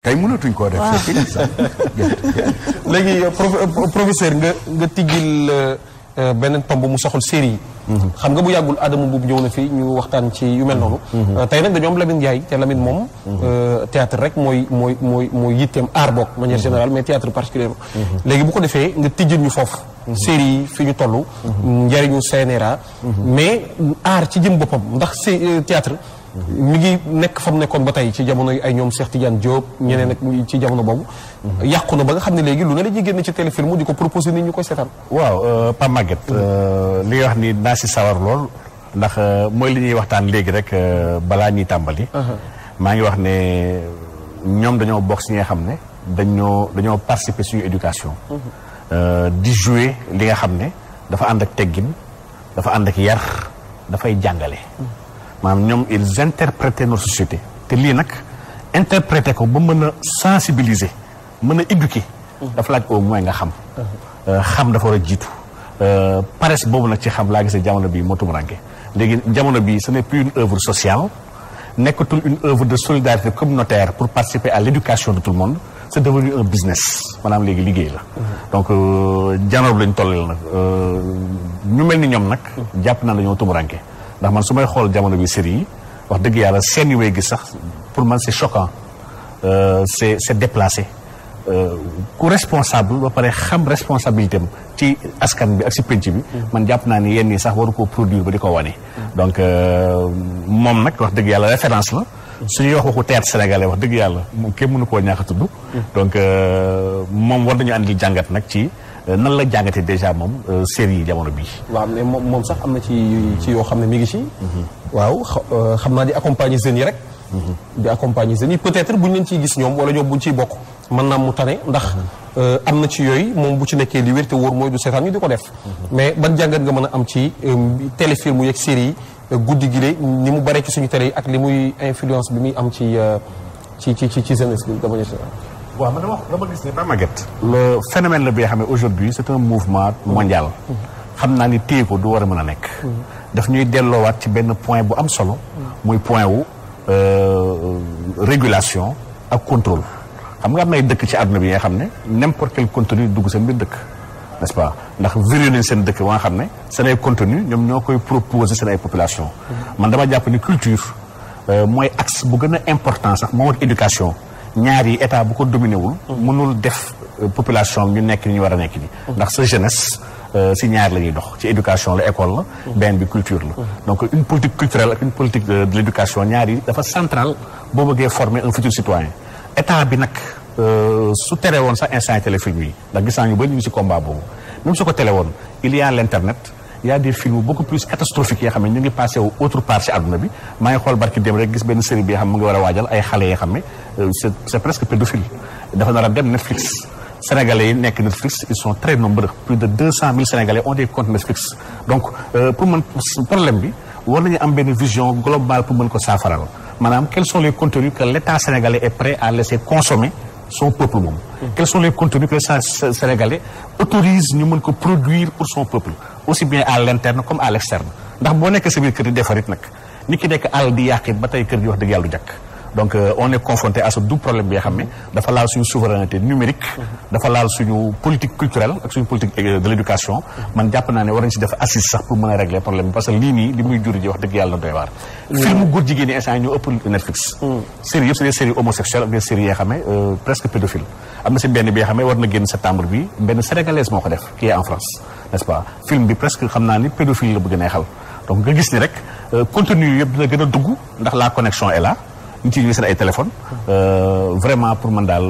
tey mënatuñ koo def. léegi professeur nga tijjil beneen tomb mu soxal série yi. xam nga bu yàggul Adama Mbuub ñëw na fi ñu waxtaan ci yu mel noonu. tey nag dañoo am Lamine Ndiaye te Lamine moom. théâtre rek mooy yitteem art bokk manière générale mais théâtre particulièrement. léegi bu ko defee nga tijjil ñu foofu. série yi fi ñu toll. njariñu CNRA. mais art ci jëm boppam ndax théâtre mi ngi nekk fa mu nekkoon ba tey ci jamono yi ay ñoom Cheikh Tidiane Diop ñeneen ak ci jamono boobu. yàqu na ba nga xam ne léegi lu ne la ñuy génn ci téléfilm di ko proposé nit ñu koy seetaan. waaw Pape Maguette li nga wax ni naa si sawar lool ndax mooy li ñuy waxtaan léegi rek balaa ñuy tàmbali. maa ngi wax ne ñoom dañoo bokk si ñi nga xam ne dañoo participer suñu éducation. di jouer li nga xam ne dafa ànd ak teggin dafa ànd ak yar dafay jàngale. maanaam ñoom ils interprétaient notre société te lii nag interpréter ko ba mën a sensibiliser mën a éduquer. dafa laaj au moins nga xam. xam dafa war a jiitu. paresse boobu nag ci xam laa gisee jamono bii moo tumuranke léegi jamono bii ce n'est plus une œuvre sociale nekkatul une œuvre de solidarité communautaire pour participer à l'éducation de tout le monde c'est devenu un business maanaam léegi liggéey la. donc jamono bi lañ tollal nag ñu mel ni ñoom nag. jàpp naa dañoo tumuranke ndax man su may xool jamono bi série yi wax dëgg yàlla scène yu may gis sax pour man c'est choquant c'est déplacé ku responsable ba pare xam responsabilité am ci askan bi ak si penc bi man jàpp naa ni yenn yi sax waru koo produire ba di ko wane. donc moom nag wax dëgg yàlla référence la suñuy wax waxu théâtre sénégalais wax dëgg yàlla moom kenn mënu koo ñàkk a tudd. donc moom war nañu andil jàngat nag ci nan la jàngatee déjà moom série yi jamono bii. waaw mais moom sax am na ci yoo xam ne mi ngi ci. waaw xam naa di accompagner jeunes yi rek. di accompagner jeunes yi peut-être buñ leen ciy gis ñoom wala ñoom buñ ciy bokk mën naa mu tane ndax am na ci yooyu moom bu ci nekkee li wér te wóor mooy du seetaan ñu di ko def. mais ban jàngat nga mën a am ci téléfilm yeeg série yi guddi gi ni mu bare ci suñu télé yi ak li muy influence bi muy am ci jeunesse bi dama waaw man dama gis ne Pape Maguette le phénomène la bi nga xam ne aujourd'hui c'est un mouvement mondial. xam naa ni téye ko du war a mën a nekk. daf ñuy delloowaat ci benn point bu am solo. muy point wu régulation ak contrôle. xam nga am nay dëkk ci àdduna bi nga xam ne n'importe quel contenu dugg seen biir dëkk n'est-ce pas ndax vérifié nañ seen dëkk ba nga xam ne seen ay contenu ñoom ñoo koy proposer seen ay population. man dama jàpp ni culture mooy axe bu gën a important sax moom ak éducation. ñaar yi état bu ko dominé wul. mënul def population ñu nekk ni ñu war a nekk ni ndax sa jeunesse si ñaar la ñuy dox ci éducation la école la. benn bi culture la. donc une politique culturelle ak une politique de l'éducation ñaar yi dafa central boo bëggee former un futur citoyen. état bi nag su tere woon sax instant téléfilm yi ndax gis naa ñu bëri ñu si combat boobu même su ko tere woon il y a l'internet. il y a des films beaucoup plus catastrophiques yoo xam ne ñu ngi passé wu autre part ci àdduna bi maa ngi xool barki dem rek gis benn série bi yoo xam mu ngi war a waajal ay xale yoo xam ne c'est presque pédophile dafa nar a dem Netflix sénégalais yi nekk Netflix ils sont très nombreux plus de 200 000 sénégalais ont des comptes Netflix donc pour mën problème bi war nañu am benn vision globale pour mën ko saafaral maanaam quels sont les contenus que l'État sénégalais est prêt à laisser consommer son peuple moom. quels sont les contenus que l'État sénégalais autorise ñu mën ko produire pour son peuple aussi bien à l'interne comme à l'externe ndax boo nekk sa biir kër di defarit nag nit ki nekk àll di yàqit ba tey kër gi wax dëgg yàlla du jàkk donc on est confronté à ce double problème bi nga xam ne dafa laal suñu souveraineté numérique dafa laal suñu politique culturelle ak suñu politique de l'éducation man jàpp naa ne war nañ si def assise sax pour mën a régler problème bi parce que lii nii li muy jur ji wax dëgg yàlla na doy waar film góor jigéen yi instant yi ñoo ëpp Netflix séries yëpp c'est des séries homosexuelles ak des séries yoo xam ne presque pédophile am na si benn bi nga xam ne war na génn septembre bi benn sénégalaise moo ko def qui est en France n'est-ce pas film bi presque xam naa ni pédophile la bëgg neexal donc nga gis ni rek contenu yëpp dina gën a dugg ndax la connexion est là ñu ciy seen ay téléphone vraiment pour man daal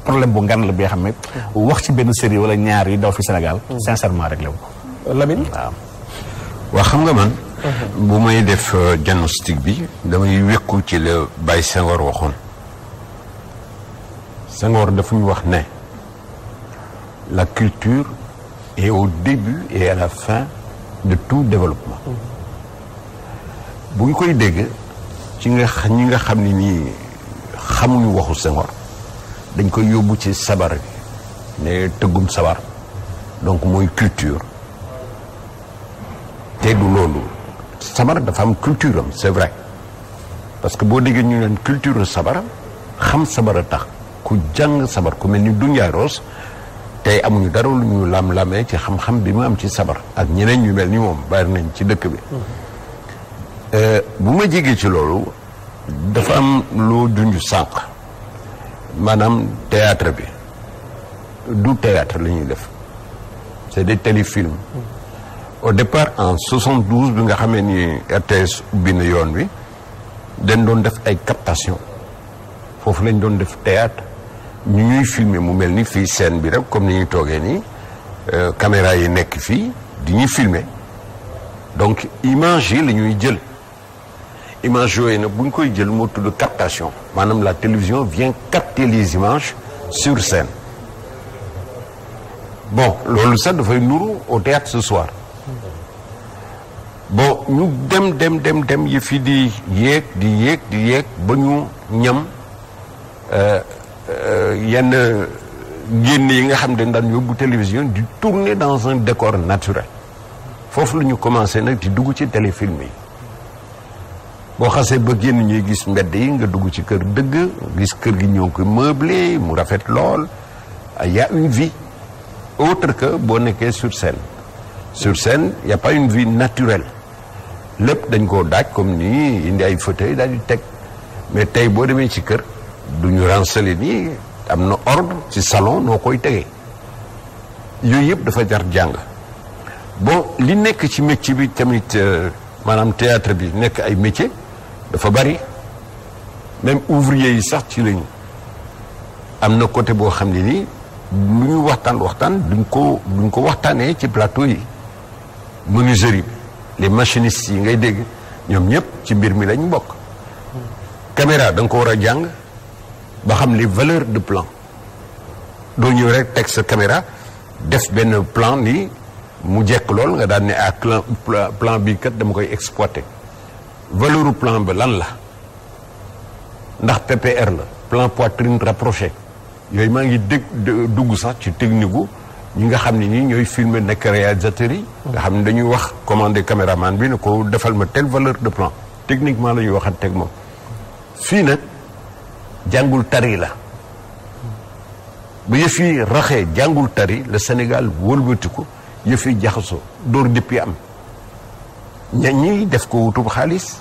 problème bu ngan la bi nga xam ne wax ci benn série wala ñaar yi daw fi Sénégal sincèrement réglé wu ko Lamine waaw xam nga man bu may def diagnostic bi damay wékku ci la Baye Senghor waxoon Senghor dafa ñu wax ne la culture est au début et à la fin de tout développement bu ñu koy dégg ci ñi nga xam ne nii xamuñu waxu Senghor dañ koy yóbbu ci sabar bi ne tëggum sabar donc mooy culture te du loolu sabar dafa am culture am c'est vrai parce que boo déggee ñu leen culture sabar xam sabar a tax ku jàng sabar ku mel ni du Ndiaye Rose tey amuñu dara lu ñu lam-lamee ci xam-xam bi mu am ci sabar ak ñeneen ñu mel ni moom bari nañ ci dëkk bi bu ma jegee ci loolu dafa am loo junj sànq maanaam théâtre bi du théâtre la ñuy def c'est des téléfilms au départ en 72 bi nga xamee ni RTS ubbi na yoon wi dañ doon def ay captation foofu lañ doon def théâtre ñu ñuy filmer mu mel ni fii scène bi rek comme ni ñuy toogee nii caméra yi nekk fii di ñuy filmer donc image yi la ñuy jël image yooyu nag bu ñu koy jël moo tudd captation maanaam la télévision vient capter les images sur scène bon loolu sax dafay nuru au théâtre ce soir bon ñu dem yi fi di yéeg ba ñu ñam yenn génn yi nga xam ne daan yóbbu télévision di tourner dans un décor naturel foofu la ñu commencé nag di dugg ci téléfilm yi boo xasee ba génn ñuy gis mbedd yi nga dugg ci kër dëgg gis kër gi ñoo ko meublé mu rafet lool y a une vie autre que boo nekkee sur scène y a pas une vie naturelle lépp dañ koo daaj comme nii indi ay fauteuil daal di teg mais tey boo demee ci kër du ñu rancelé nii am na ordre ci salon noo koy tegee yooyu yëpp dafa jar jàng bon li nekk ci métier bi tamit maanaam théâtre bi nekk ay métier dafa bari même ouvrier yi sax ci lañu am na côté boo xam ne nii lu ñu waxtaan duñ ko waxtaanee ci plateau yi menuiserie bi les machinistes yi ngay dégg ñoom ñëpp ci mbir mi lañ bokk caméra da nga ko war a jàng ba xam les valeurs de plan doo ñëw rek teg sa caméra def benn plan ni mu jekk lool nga daan ne ak plan bii kat dama koy exploiter valeuru plan ba lan la ndax PPR la plan poitrine rapproché yooyu maa ngi dugg sax ci technique gu ñi nga xam ne nii ñooy filmer nekk réalisateurs yi nga xam ne dañuy wax commander caméraman bi ne ko defal ma telle valeur de plan techniquement la ñuy waxat teg moom fii nag jàngul tari la ba yëf yi raxee jàngul tari le Sénégal wëlbatiku yëf yi jaxasoo door dëpp yi am ñi def ko wutub xaalis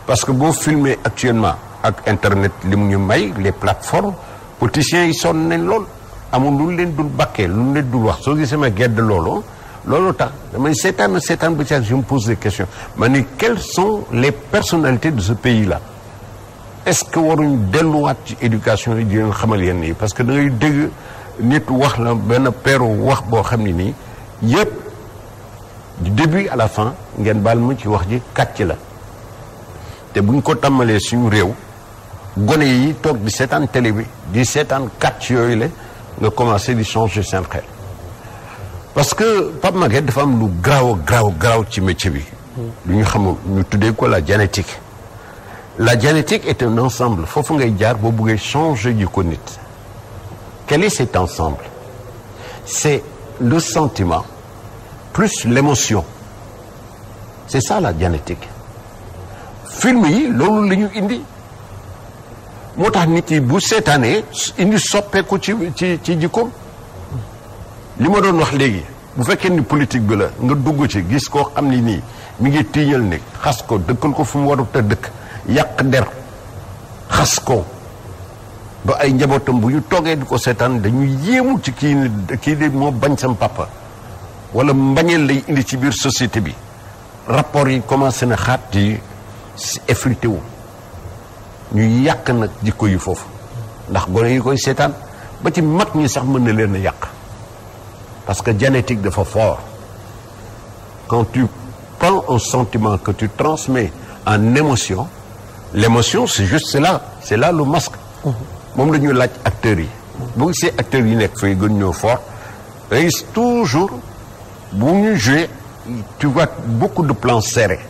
parce que boo filmer actuellement ak internet li mu ñu may les plateformes politiciens yi sonn nañ lool amul lu leen dul bakkee lu leen dul wax soo gisee ma gedd loolu tax damay seetaan ba ci je me pose des questions ma ni quelles sont les personnalités de ce pays là est-ce que waruñ delluwaat ci éducation yi di leen xamal yenn yi parce que da ngay dégg nit wax la benn peeru wax boo xam ne nii yëpp du début à la fin ngeen baal ma ci wax ji kàcc la te buñ ko tàmmalee suñu réew gone yi toog di seetaan télé bi di seetaan kàcc yooyu la nga commencé di changer seen xel parce que Pape Maguette dafa am lu garaaw ci métier bi lu ñu xamul ñu tuddee ko la génétique la génétique est un ensemble foofu ngay jaar boo buggee changer ji ko nit quel est cet ensemble c'est le sentiment plus l'émotion c'est ça la génétique film yi loolu la ñu indi moo tax nit yi bu seetaanee indi soppeeku ci jikkoom li ma doon wax léegi bu fekkee ni politique bi la nga dugg ci gis koo xam ni nii mi ngi tiiñal ne xas ko dëkkal ko fu mu warut a dëkk yàq der xas ko ba ay njabootam bu ñu toogee di ko seetaan dañuy yéemu ci kii de moo bañ sam papa wala mbañeel lay indi ci biir société bi rapport yi commencé na xaat di effrité wu ñu yàq nag jikko yi foofu ndax gone yi koy seetaan ba ci mag ñi sax mën na leen a yàq parce que génétique dafa fort quand tu prends un sentiment que tu transmets en émotion l'émotion c'est juste c'est là le masque moom la ñuy laaj acteurs yi bu gisee acteurs yi nekk fay gën ñoo fort day toujours bu ñu jouer tu vois beaucoup de plans serrés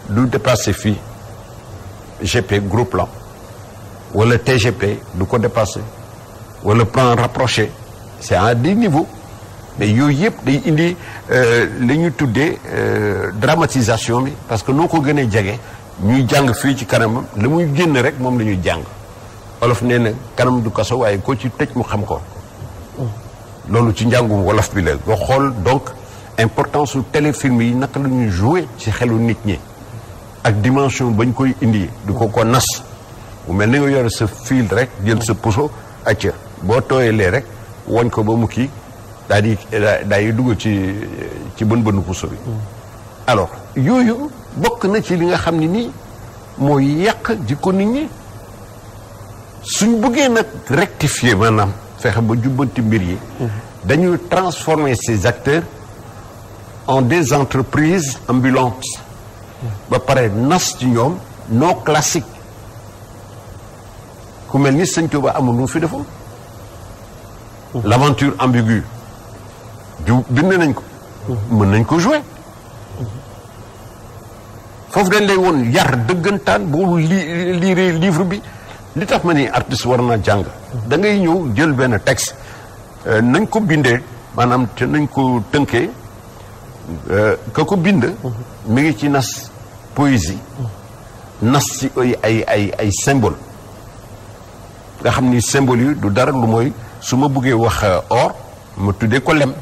du dépasser fii GP gros plan wala TGP du ko dépasser wala plan rapproché c'est à des niveaux mais yooyu yëpp day indi la ñuy tuddee dramatisation bi parce que noo ko gënee jege ñuy jàng fii ci kanamam la muy génn rek moom la ñuy jàng olof nee na kanam du kaso waaye ko ci tëj mu xam ko loolu ci njàngum wolof bi la nga xool donc importance su téléfilm yi naka la ñuy jouer ci xelu nit ñi ak dimension bañ koy indi du ko nas bu mel ni nga yore sa fil rek jël sa puso acca boo tooyalee rek woñ ko ba mu kii daal di dugg ci bën puso bi alors yooyu bokk na ci li nga xam ne nii mooy yàq jikko nit ñi suñ bëggee nag rectifier maanaam fexe ba jubbanti mbir yi dañuy transformer ces acteurs en des entreprises ambulantes ba pare nas ci ñoom non classique ku mel ni Sëñ Tuuba amul lu fi defoon l'aventure ambiguë bind nañ ko mën nañ ko jouer foofu dañ lay woon yar dëggantaan boo lire livre bi li tax ma ni artiste war na jàng da ngay ñëw jël benn texte nañ ko bindee maanaam te nañ ko tënkee ka ko bind mi ngi ci nas poésie nas ci ay symbole nga xam ni symbole yi du dara lu mooy su ma buggee wax or ma tuddee ko lem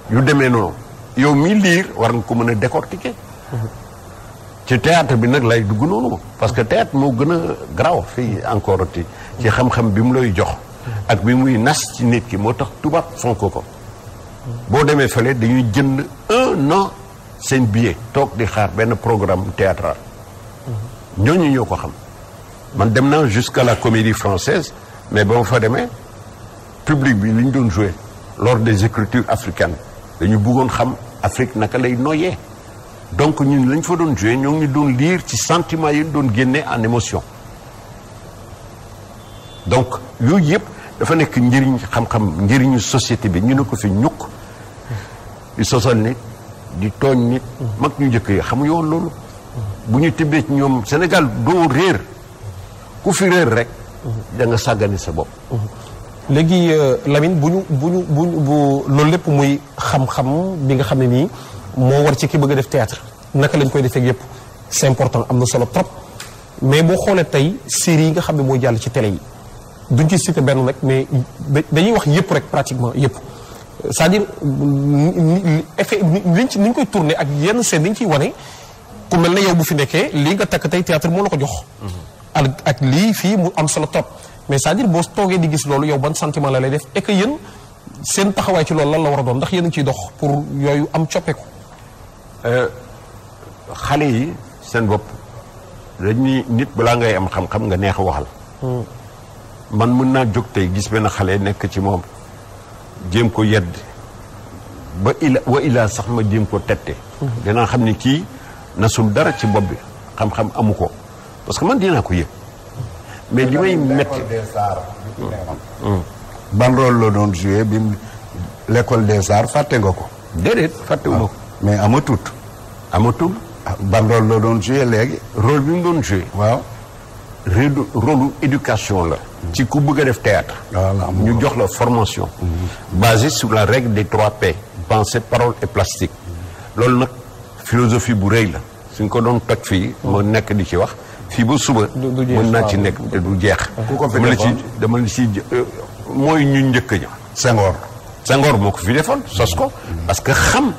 yu demee noonu yow mi liir war nga ko mën a décortiquer ci théâtre bi nag lay dugg noonu parce que théâtre moo gën a garaaw fii encore ci xam-xam bi mu lay jox ak bi muy nas ci nit ki moo tax tubaab fonk ko boo demee fële dañuy jënd 1 an seen billet toog di xaar benn programme théâtral ñooñu ñoo ko xam man dem naa jusqu'à la comédie française mais ba ma fa demee public bi li ñu doon jouer lors des écritures africaines dañu bëggoon xam Afrique naka lay noyyee donc ñun lañ fa doon jouer ñoo ngi doon lire ci sentiments yi doon génne en émotion donc yooyu yëpp dafa nekk njëriñ xam-xam njëriñu société bi ñu ne ko fi ñukk di sosal nit di tooñ nit mag ñu njëkk yi xamuñu woon loolu bu ñu tibbee ci ñoom Sénégal doo réer ku fi réer rek da nga sàggani sa bopp léegi Lamine bu loolu lépp muy xam-xam bi nga xam ne nii moo war ci ki bëgg a def théâtre naka lañ koy defee yëpp c'est important am na solo trop mais boo xoolee tey série yi nga xam ne mooy jàll ci télé yi duñ ci cité benn rek mais dañuy wax yëpp rek pratiquement yëpp c'est-à-dire effet ni ñu koy tourné ak yenn scène ni ñu ciy wane ku mel ne yow bu fi nekkee lii nga takk tey théâtre moo la ko jox ak lii fii mu am solo trop mais c'est-à-dire boo toogee di gis loolu yow ban sentiment la lay def et que yéen seen taxawaay ci loolu lan la war a doon ndax yéen a ngi ciy dox pour yooyu am coppeeku xale yi seen bopp dañuy nit balaa ngay am xam-xam nga neex a waxal man mën naa jóg tey gis benn xale nekk ci moom jéem ko yedd wa ilaa sax ma jéem ko tette dinaa xam ni kii nasul dara ci bopp bi xam-xam amu ko parce que man dinaa ko yëg mais li may metti ban rôle la doon joué bi l'école des arts fàtte nga ko déedéet fàttewuma ko mais amatul ban rôle la doon joué léegi rôle bi mu doon joué waaw rôle éducation la ci ku bëgg a def théâtre ñu jox la formation basée sur la règle des 3 P pensée parole et plastique loolu nag philosophie bu rëy la suñ ko doon toj fii ma nekk di ci wax fii ba suba mën naa ci nekk te du jeex dama la ci mooy ñu njëkk ña Senghor moo ko fi defoon sos ko parce que xam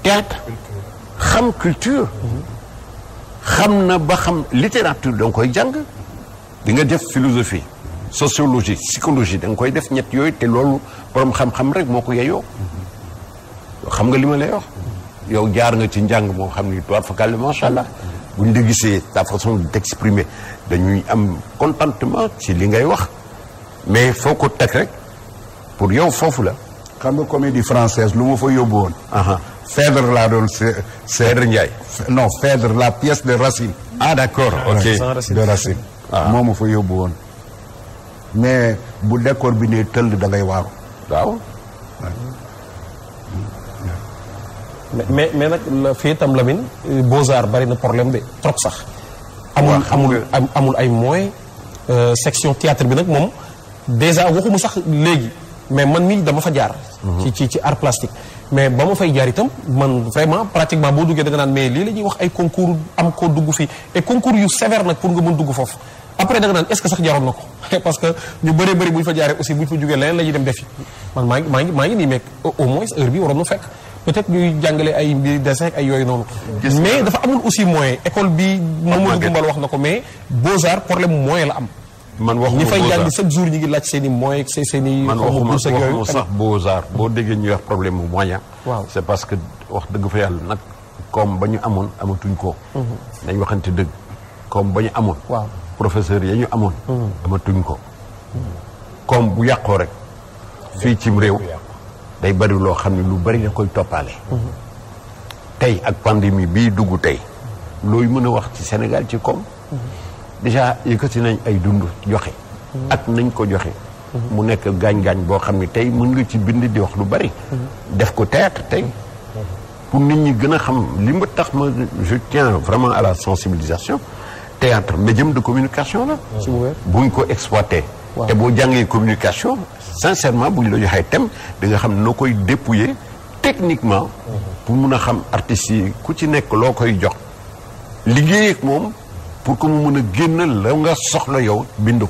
théâtre xam culture xam na ba xam littérature da nga koy jàng di nga def philosophie sociologie psychologie da nga koy def ñett yooyu te loolu borom xam-xam rek moo ko yeyoo xam nga li ma lay wax yow jaar nga ci njàng moo xam ni toir fakal macha allah buñ la gisee ta façon d'exprimer dañuy am contentement ci li ngay wax mais foo ko teg rek pour yow foofu la xam nga comédie française lu ma fa yóbbu woon Phèdre laa doon Phèdre Ndiaye non Phèdre la pièce de Racine d'accord ok de Racine moo ma fa yóbbu woon mais bu décor bi ne tëll da ngay waaru waaw mais nag fii itam Lamine Beaux-Arts bari na problème de trop sax amul ay moyens section théâtre bi nag moom déjà waxuma sax léegi mais man mii dama fa jaar. ci art plastique. mais ba ma fay jaar itam man vraiment pratiquement boo duggee da nga naan mais lii la ñuy wax ay concours am ko dugg fii et concours yu sévère nag pour nga mën dugg foofu. après da nga naan est-ce que sax jaroon na ko parce que ñu bëree bëri bu ñu fa jaaree aussi bu ñu fa jógee leneen la ñuy dem defi man maa ngi nii mais au moins heure bi waroon na fekk peut-être ñuy jàngale ay mbir dessin ay yooyu noonu. mais dafa amul aussi moyen école bi. Mamadou Gumbal wax na ko mais Beaux-Arts problème moyen la am. man waxuma ñi fay jàng chaque jour ñi ngi laaj seen i moyens ak seen i. man waxuma sax Beaux-Arts boo déggee ñuy wax problème mu moyen. waaw c'est parce que wax dëgg fa yàlla nag comme ba ñu amoon amatuñ ko. dañ waxante dëgg comme ba ñu amoon. waaw professeur ya ñu amoon. amatuñ ko. comme bu yàqoo rek fii cim réew. day bari loo xam ne lu bari da koy toppaale. tey ak pandémie bii dugg tey looy mën a wax ci Sénégal ci koom. déjà yëkkati nañ ay dund joxe. ak nañ ko joxe. mu nekk gaañ-gaañ boo xam ne tey mën nga ci bind di wax lu bari. def ko théâtre tey. pour nit ñi gën a xam li ma tax ma je tiens vraiment à la sensibilisation. théâtre médium de communication la. buñ ko exploité. te boo jàngee communication sincèrement buñ la joxee thème di nga xam noo koy dépouiller techniquement. pour mun a xam artistes yi ku ci nekk loo koy jox. liggéey ak moom pour que mu mën a génn la nga soxla yow bind ko.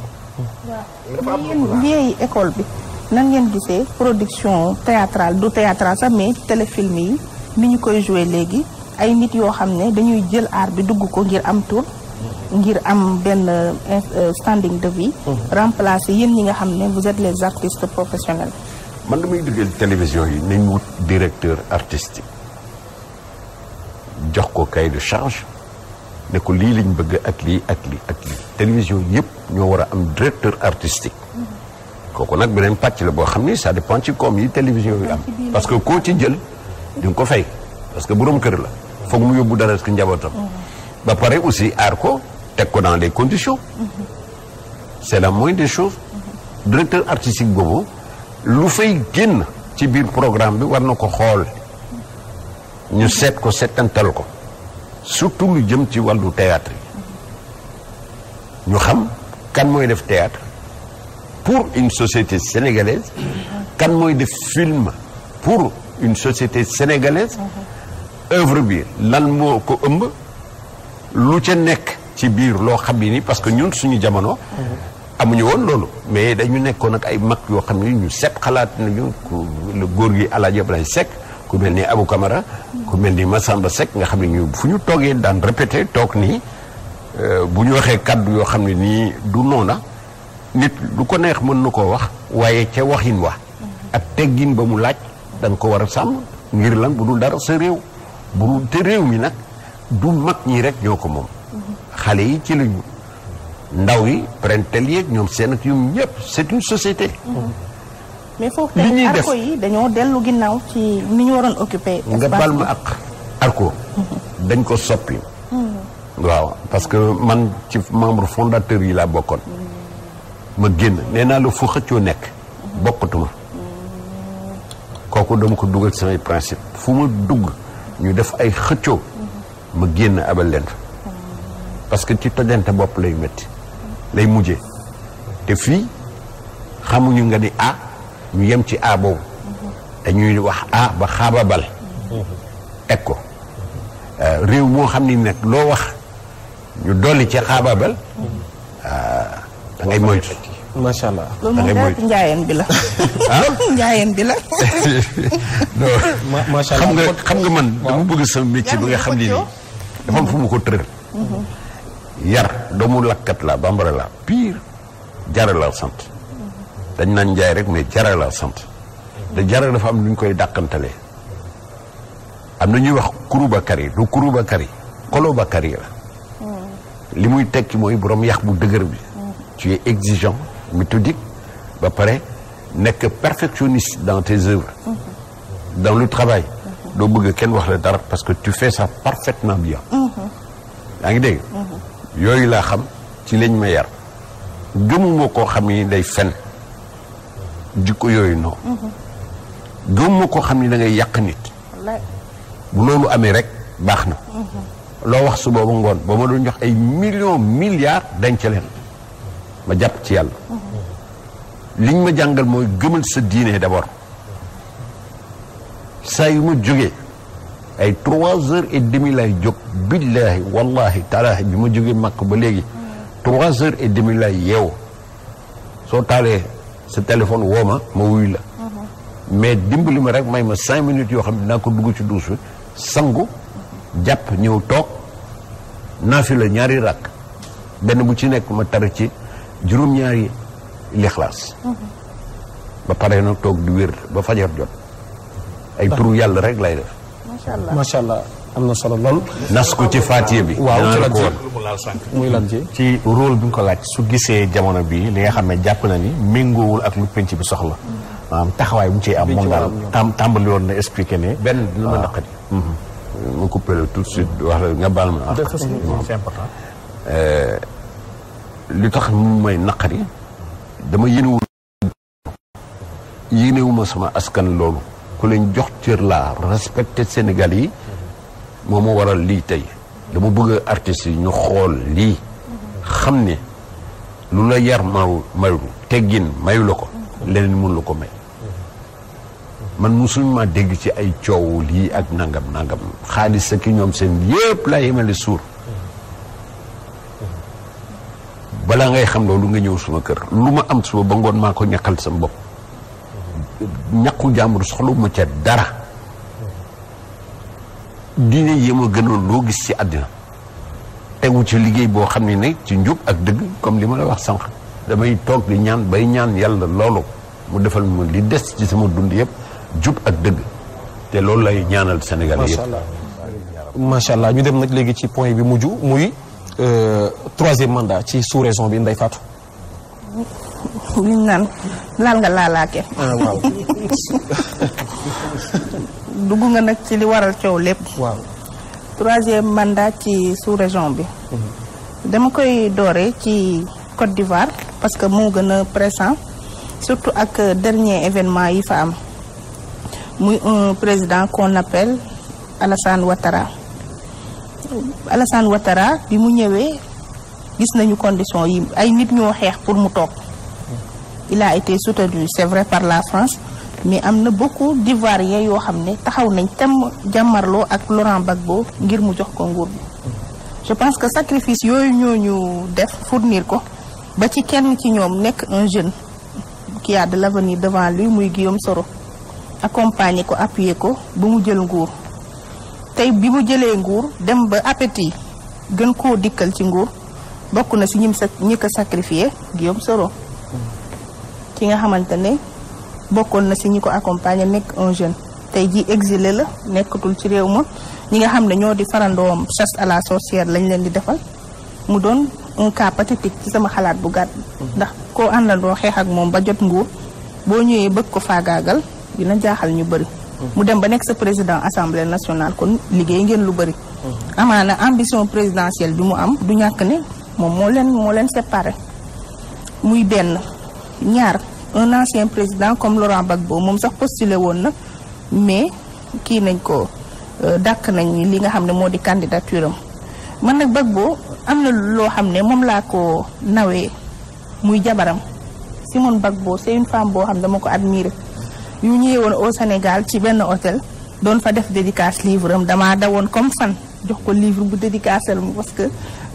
waaw yéen vieille école bi nan ngeen gisee production théâtrale du théâtral sax mais téléfilm yi ni ñu koy joué léegi ay nit yoo xam ne dañuy jël art bi dugg ko ngir am tour ngir am benn standing de vie. remplacer yéen ñi nga xam ne vous êtes les artistes professionnels. man damay duggal télévision yi nañ wut directeur artistique jox ko cahier de charge ne ko lii lañ bëgg ak lii ak lii ak lii télévision yëpp ñoo war a am directeur artistique. kooku nag beneen pàcc la boo xam ni ça dépend ci koom yi télévision yi am. parce que koo ci jël di nga ko fay parce que borom kër la foog mu yóbbu dara ci njabootam. ba pare aussi aar ko teg ko dans les conditions. c'est la moindre des choses. directeur artistique boobu lu fay génn ci biir programme bi war na ko xool ñu seet ko seetantal ko surtout lu jëm ci wàllu théâtre yi ñu xam kan mooy def théâtre pour une société sénégalaise kan mooy def film pour une société sénégalaise œuvre bi lan moo ko ëmb lu ca nekk ci biir loo xam ni parce que ñun suñu jamono amuñu woon loolu mais dañu nekkoon ak ay mag yoo xam ne ñu set xalaat nañu le góor gi Alaaji Ablaye Seck ku mel ni Abou Camara ku mel ni Massamba Seck nga xam ne ñu fu ñu toogee daan répété toog nii bu ñu waxee kaddu yoo xam ne nii du noona nit lu ko neex mën na koo wax waaye ca waxin wa ak teggin ba mu laaj da nga ko war a sàmm ngir lan bu dul dara sa réew bu dul te réew mi nag du mag ñi rek ñoo ko moom xale yi ci lañu ndaw yi parentel yeeg ñoom seen ak ñoom ñëpp c'est une société. mais foofu tey arco yi dañoo dellu ginnaaw ci ni ñu waroon occuper. nga bal ma ak arco dañ ko soppi. waaw parce que man ci membre fondateur yi laa bokkoon. ma génn nee naa la fu xëccoo nekk. bokkatuma. kooku dama ko dugal samay principe fu ma dugg ñu def ay xëccoo. ma génn abal leen fa. parce que ci tojante bopp lay métti. lay mujjee te fii xamuñu nga ni A ñu yem ci A boobu dañuy wax A ba xaababal teg ko réew moo xam ni nag loo wax ñu dolli ci xaababal da ngay moytu. macha allah loolu moom njaayeen bi la. njaayeen bi la. macha allah xam nga man dama bëgg sama métier bi nga xam ni nii dafa am fu mu ko tëral. yar doomu lakkat la bambara la pire jara la sant dañ naan njaay rek mais jara la sant te jara dafa am lu ñu koy dàqantalee am na ñuy wax kurubakari du kurubakari kolobakari la li muy tekki mooy borom yax bu dëgër bi tu es exigeant méthodique ba pare nekk perfectionniste dans tes œuvres dans le travail doo bëgg kenn wax la dara parce que tu fais ça parfaitement bien yaa ngi dégg yooyu laa xam ci lañ ma yar gëmuma koo xam ni day fen jikko yooyu non gëmuma koo xam ni da ngay yàq nit bu loolu amee rek baax na loo wax su booba ngoon ba ma doon jox ay millions milliards denc leen ma jàpp ci yàlla liñ ma jàngal mooy gëmal sa diine d'abord saa yu ma jógee ay 3h30 lay jóg billahi wallahi taalaahi bi ma jógee màkk ba léegi 3h30 lay yeewu soo taalee sa téléphone woo ma wuyu la mais dimbali ma rek may ma 5 minutes yoo xam ne dinaa ko dugg ci douche bi sangu jàpp ñëw toog naafila ñaari rakk benn bu ci nekk ma tar ci juróom-ñaari lixlaas ba pare nag toog di wér ba fajar jot ay turu yàlla rek lay def macha allah am na solo lool. nas ko ci Faatiha bi. waaw ci la ko muy lan ci rôle bi nga ko laaj su gisee jamono bi li nga xam ne jàpp na ni méngoowul ak lu penc bi soxla maanaam taxawaay bu ñu ciy am moom daal tàmbali woon na expliqué ne benn dina ma naqari ma coupé la tout de suite wax la nga baal ma c'est important li tax mu may naqari dama yéenewuma sama askan loolu ku leen jox cër laa respecté Sénégal yi moo ma waral lii tey dama bëgg artistes yi ñu xool lii xam ne lu la yar mayu teggin mayu la ko leneen mun la ko may man musuñu ma dégg ci ay coow lii ak nangam xaalis sa ki ñoom seen yépp laa yemale suur balaa ngay xam loolu nga ñëw suma kër lu ma am suba ba ngoon maa ko ñàkkal sama bopp ñàkku jàmbur soxla ma ca dara diine yi ma gënoon loo gis ci àddina tegu ci liggéey boo xam ne ne ci njub ak dëgg comme li ma la wax sànq damay toog di ñaan bay ñaan yàlla loolu mu defal ma li des ci sama dund yëpp jub ak dëgg te loolu lay ñaanal Sénégal yëpp. macha allah ñu dem nag léegi ci point bi mujj muy troisième mandat ci sous-région bi Ndeye Fatou. liñ naan laal nga laalaake. waaw. dugg nga nag ci li waral coow lépp. waaw. troisième mandat ci sous-région bi. dama koy doore ci Côte d'Ivoire parce que moo gën a pressant surtout ak dernier événement yi fa am muy un président qu'on appelle Alassane Ouattara. Alassane Ouattara bi mu ñëwee gis nañu conditions yi ay nit ñoo xeex pour mu toog. Il a été soutenu c'est vrai par la France mais am na beaucoup d'Ivoiriens yoo xam ne taxaw nañ tem jàmmarloo ak Laurent Gbagbo ngir mu jox ko nguur bi. Je pense que sacrifice yooyu ñooñu def fournir ko ba ci kenn ci ñoom nekk un jeune qui a de l'avenir devant lui muy Guillaume Soro accompagner ko appuyer ko ba mu jël nguur tey bi mu jëlee nguur dem ba appétit gën koo dikkal ci nguur bokk na ci ñi ko sacrifié Guillaume Soro ki nga xamante ne bokkoon na ci ñi ko accompagner nekk un jeune tey ji exilé la nekkatul ci réew ma ñi nga xam ne ñoo di farandoom chasse à la sorcière lañ leen di defal mu doon un cas pathétique ci sama xalaat bu gàtt ndax koo àndandoo xeex ak moom ba jot nguur boo ñëwee bëgg ko faagaagal dina jaaxal ñu bëri mu dem ba nekk sa président assemblée nationale kon liggéey ngeen lu bëri amaana ambition présidentielle bi mu am du ñàkk ne moom moo leen séparé muy benn ñaar un ancien président comme Laurent Gbagbo moom sax postulé woon na mais kii nañ ko dàkk nañ li nga xam ne moo di candidature am man nag Gbagbo am na loo xam ne moom laa ko nawee muy jabaram Simone Gbagbo c'est une femme boo xam ne dama ko admirer yu ñëwee woon au Sénégal ci benn hôtel doon fa def dédicace livre am damaa dawoon comme fan jox ko livre bu dédicacé mu parce que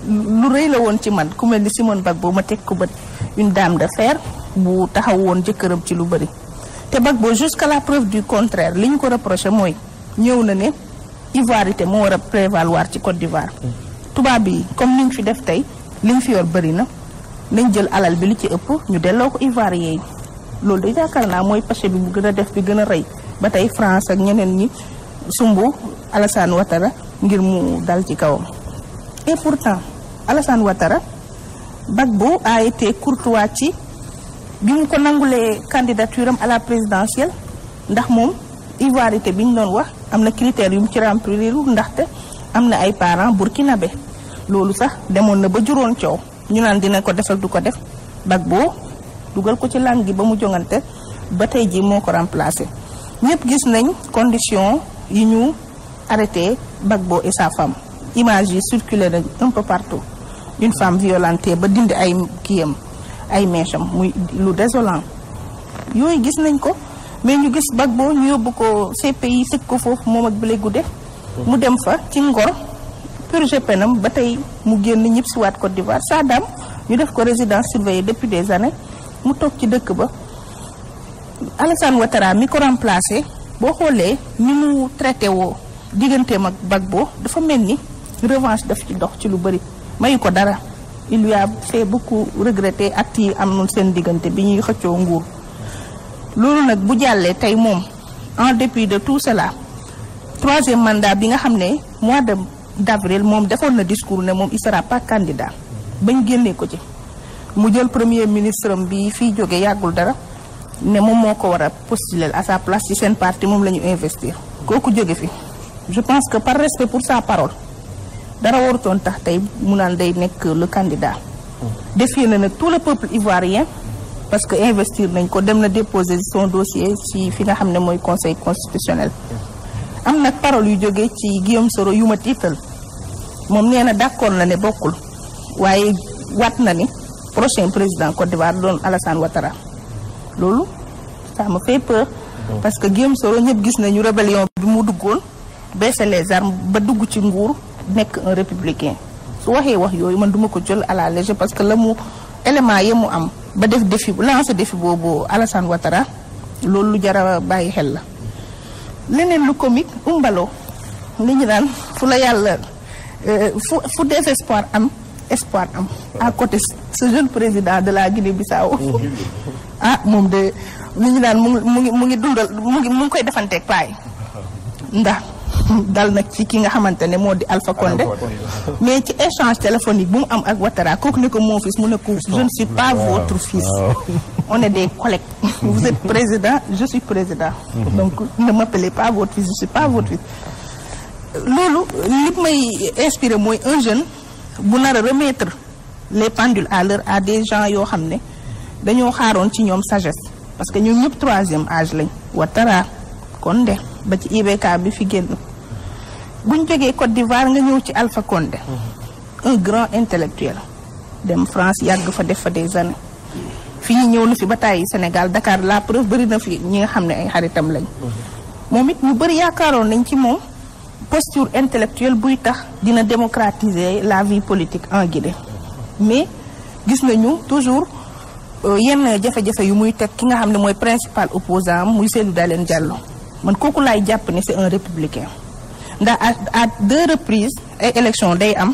lu rëy la woon ci man ku mel ni Simone Gbagbo ma teg ko bët une dame de fer bu taxaw woon jëkkëram ci lu bëri te Gbagbo jusqu'à la preuve du contraire li ñu ko reproché mooy ñëw na ne ivoirité moo war a prévaloir ci Côte d'Ivoire tubaab bi comme niñ fi def tey liñ fi yor bëri na nañ jël alal bi li ci ëpp ñu delloo ko ivoirien yi loolu de yaakaar naa mooy péché bi mu gën a def bi gën a rëy ba tey France ak ñeneen ñi sumbu Alassane Ouattara ngir mu dal ci kawam et pourtant Alassane Ouattara Gbagbo a été courtois ci bi mu ko nangulee candidature am à la présidentielle ndax moom ivoirité bi ñu doon wax am na critères yu mu ci remplir ndaxte am na ay parents burkinabé loolu sax demoon na ba juróon coow ñu naan dina ko def ak du ko def Gbagbo dugal ko ci langue gi ba mu jongante ba tey ji moo ko remplacé ñëpp gis nañ condition yi ñu arrêté Gbagbo et sa femme image yi circulé nañ un peu partout une femme violentée ba dindi ay kiyam ay mècham muy lu désolant yooyu gis nañ ko mais ñu gis Gbagbo ñu yóbbu ko CPI tëj ko foofu moom ak Blé Goudé mu dem fa ci ngor purgé penam ba tey mu génn ñëpp si waat Côte d'Ivoire Sadam ñu def ko résidence surveillée depuis des années mu toog ci dëkk ba Alassane Ouattara mi ko remplacé boo xoolee ni mu traité woo digganteem ak Gbagbo dafa mel ni revanche daf ci dox ci lu bëri mayu ko dara il lui a fait beaucoup regretter actes yi am seen diggante bi ñuy xëccoo nguur loolu nag bu jàllee tey moom en dépit de tout cela 3e mandat bi nga xam ne mois d'avril moom defoon na discours ne moom il sera pas candidat bañ génnee ko ci mu jël premier ministre am bi fii jóge yàggul dara ne moom moo ko war a postuler à sa place ci seen parti moom la ñu investir kooku jóge fi je pense que par respect pour sa parole dara warutoon tax tey mu naan day nekk le candidat défier na nag tout le peuple ivoirien parce que investir nañ ko dem na déposer son dossier ci fi nga xam ne mooy conseil constitutionnel am nag parole yu jógee ci Guillaume Soro yu ma tiital moom nee na d'accord na ne bokkul waaye waat na ni prochain président Côte d'Ivoire doon Alassane Ouattara loolu ça me fait peur parce que Guillaume Soro ñëpp gis nañu rébellion bi mu duggoon baisser les armes ba dugg ci nguur nekk un républicain su waxee wax yooyu man duma ko jël à la légère parce que la mu élément yi mu am ba def défi lancer défi boobu Alassane Ouattara loolu lu jara bàyyi xel la leneen lu comique umbaloo li ñu naan fu la yàlla fu désespoir am espoir am à côté ce jeune président de la Guinée-Bissau ah moom de li ñu naan mu ngi dundal mu ngi koy defanteeg paay ndax dal nag ci ki nga xamante ne moo di Alpha Condé mais ci échange téléphonique bu mu am ak Ouattara kooku ne ko mon fils mu ne ko je ne suis pas votre fils on est des collègues vous êtes président je suis président donc ne m'appelez pas votre fils je suis pas votre fils loolu li may inspiré mooy un jeune bu nar a remettre les pendules à l'heure à des gens yoo xam ne dañoo xaaroon ci ñoom sagesse parce que ñoom ñëpp 3e âge lañ Ouattara Condé ba ci IBK bi fi génn buñ jógee Côte d'Ivoire nga ñëw ci Alpha Condé un grand intellectuel dem France yàgg fa def fa des années fii ñëw na fi ba tàyyi Sénégal Dakar la preuve bëri na fi ñi nga xam ne ay xaritam lañ moom it ñu bëri yaakaaroon nañ ci moom posture intellectuelle buy tax dina démocratiser la vie politique en Guinée mais gis nañu toujours yenn jafe-jafe yu muy teg ki nga xam ne mooy principal opposant muy Cellou Dalein Diallo man kooku laay jàpp ne c'est un républicain ndax à 2 reprises ay élections day am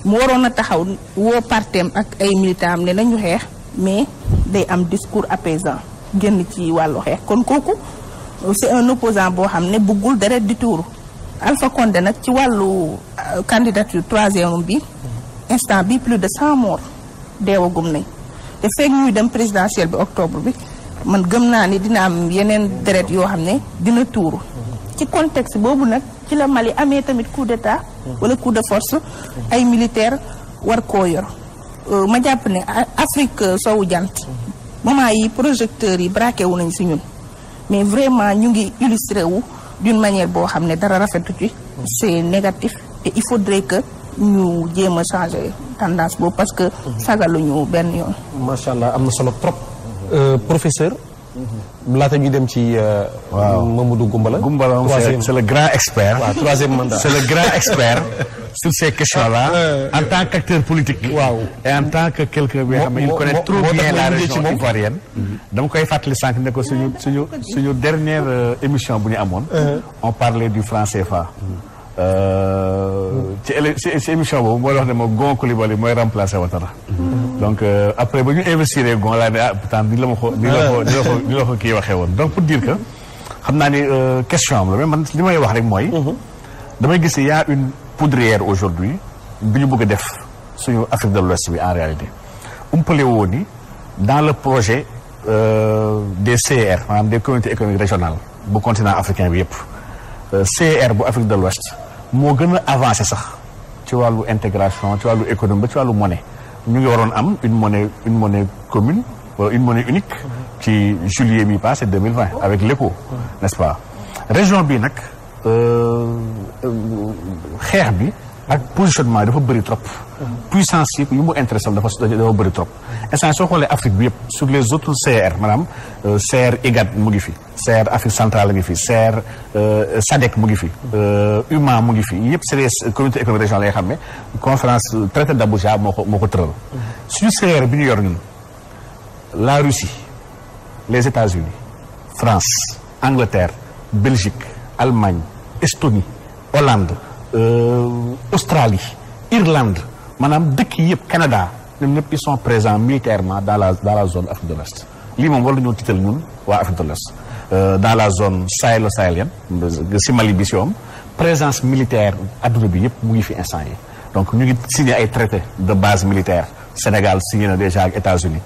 mu waroon a taxaw woo partem ak ay militants am ne nañu xeex mais day am discours apaisant génn ci wàllu xeex kon kooku c'est un opposant boo xam ne bëggul deret di tuuru Alpha Condé nag ci wàllu candidature 3e bi instant bi plus de 100 morts deewagum nañ te fekk ñuy dem présidentielle bi octobre bi man gëm naa ni dina am yeneen deret yoo xam ne dina tuuru ci contexte boobu nag ci la Mali amee tamit coup d'état wala coup de force ay militaires war koo yor ma jàpp ne Afrique sowu jant moment yi projecteurs yi braqué wu nañ si ñun mais vraiment ñu ngi illustré wu d'une manière boo xam ne dara rafetu ci c'est négatif et il faudrait que ñu jéem a changer tendance boobu parce que sagaluñu benn yoon. macha allah am na solo trop. Professeur. laata ñuy dem ci. waaw Mamadou Goumbala. Goumbala c'est le grand expert. waaw 3e mandat. c'est le grand expert sur ces questions-là. en tant qu'acteur politique. waaw et en tant que quelqu'un bi nga xam ne il connaît trop bien la région ivoirienne. dama koy fàttali sànq ne ko suñu dernière émission bu ñu amoon. on parlait du franc CFA. ci émission boobu mooy wax ne ma Gon Coulibaly mooy remplacer Ouattara. donc après ba ñu investir Gon laa ne pourtant ni la ko kii waxee woon donc pour dire que xam naa ni question am la mais man li may wax rek mooy. damay gis y a une poudrière aujourd'hui bi ñu bëgg a def suñu Afrique de l'Ouest bi en réalité. umpale woo ni dans le projet des CER maanaam des communautés économiques régionales bu continent africain bi yëpp CER bu Afrique de l'Ouest moo gën a avancé sax ci wàllu intégration ci wàllu économie ba ci wàllu monnaie ñu ngi waroon am une monnaie commune wala une monnaie unique ci juillet bi passé 2020 avec l'ECO n'est-ce pas région bi nag xeex bi ak positionnement dafa bëri trop puissance yi yu mu intéressé dafa bëri trop instant soo xoolee Afrique bi yëpp sur les autres CR maanaam CR IGAD mu ngi fi CR Afrique centrale mu ngi fi CR SADC mu ngi fi UMA mu ngi fi yëpp c'est des communautés économiques régionales yoo xam ne conférence traité d'Abuja moo ko tëral suñu CR bi ñu yor ñun la Russie les États-Unis France Angleterre Belgique Allemagne Estonie Hollande Australie Irlande maanaam dëkk yi yëpp Canada ñoom ñëpp ils sont présents militairement dans la zone Afrique de l'Est lii moom war nañoo tiital ñun waa Afrique de l'Est dans la zone sahélo-sahélienne si Mali bi si yoom présence militaire adduna bi yëpp mu ngi fi instant yi donc ñu ngi signé ay traités de base militaire Sénégal signé na déjà ak États-Unis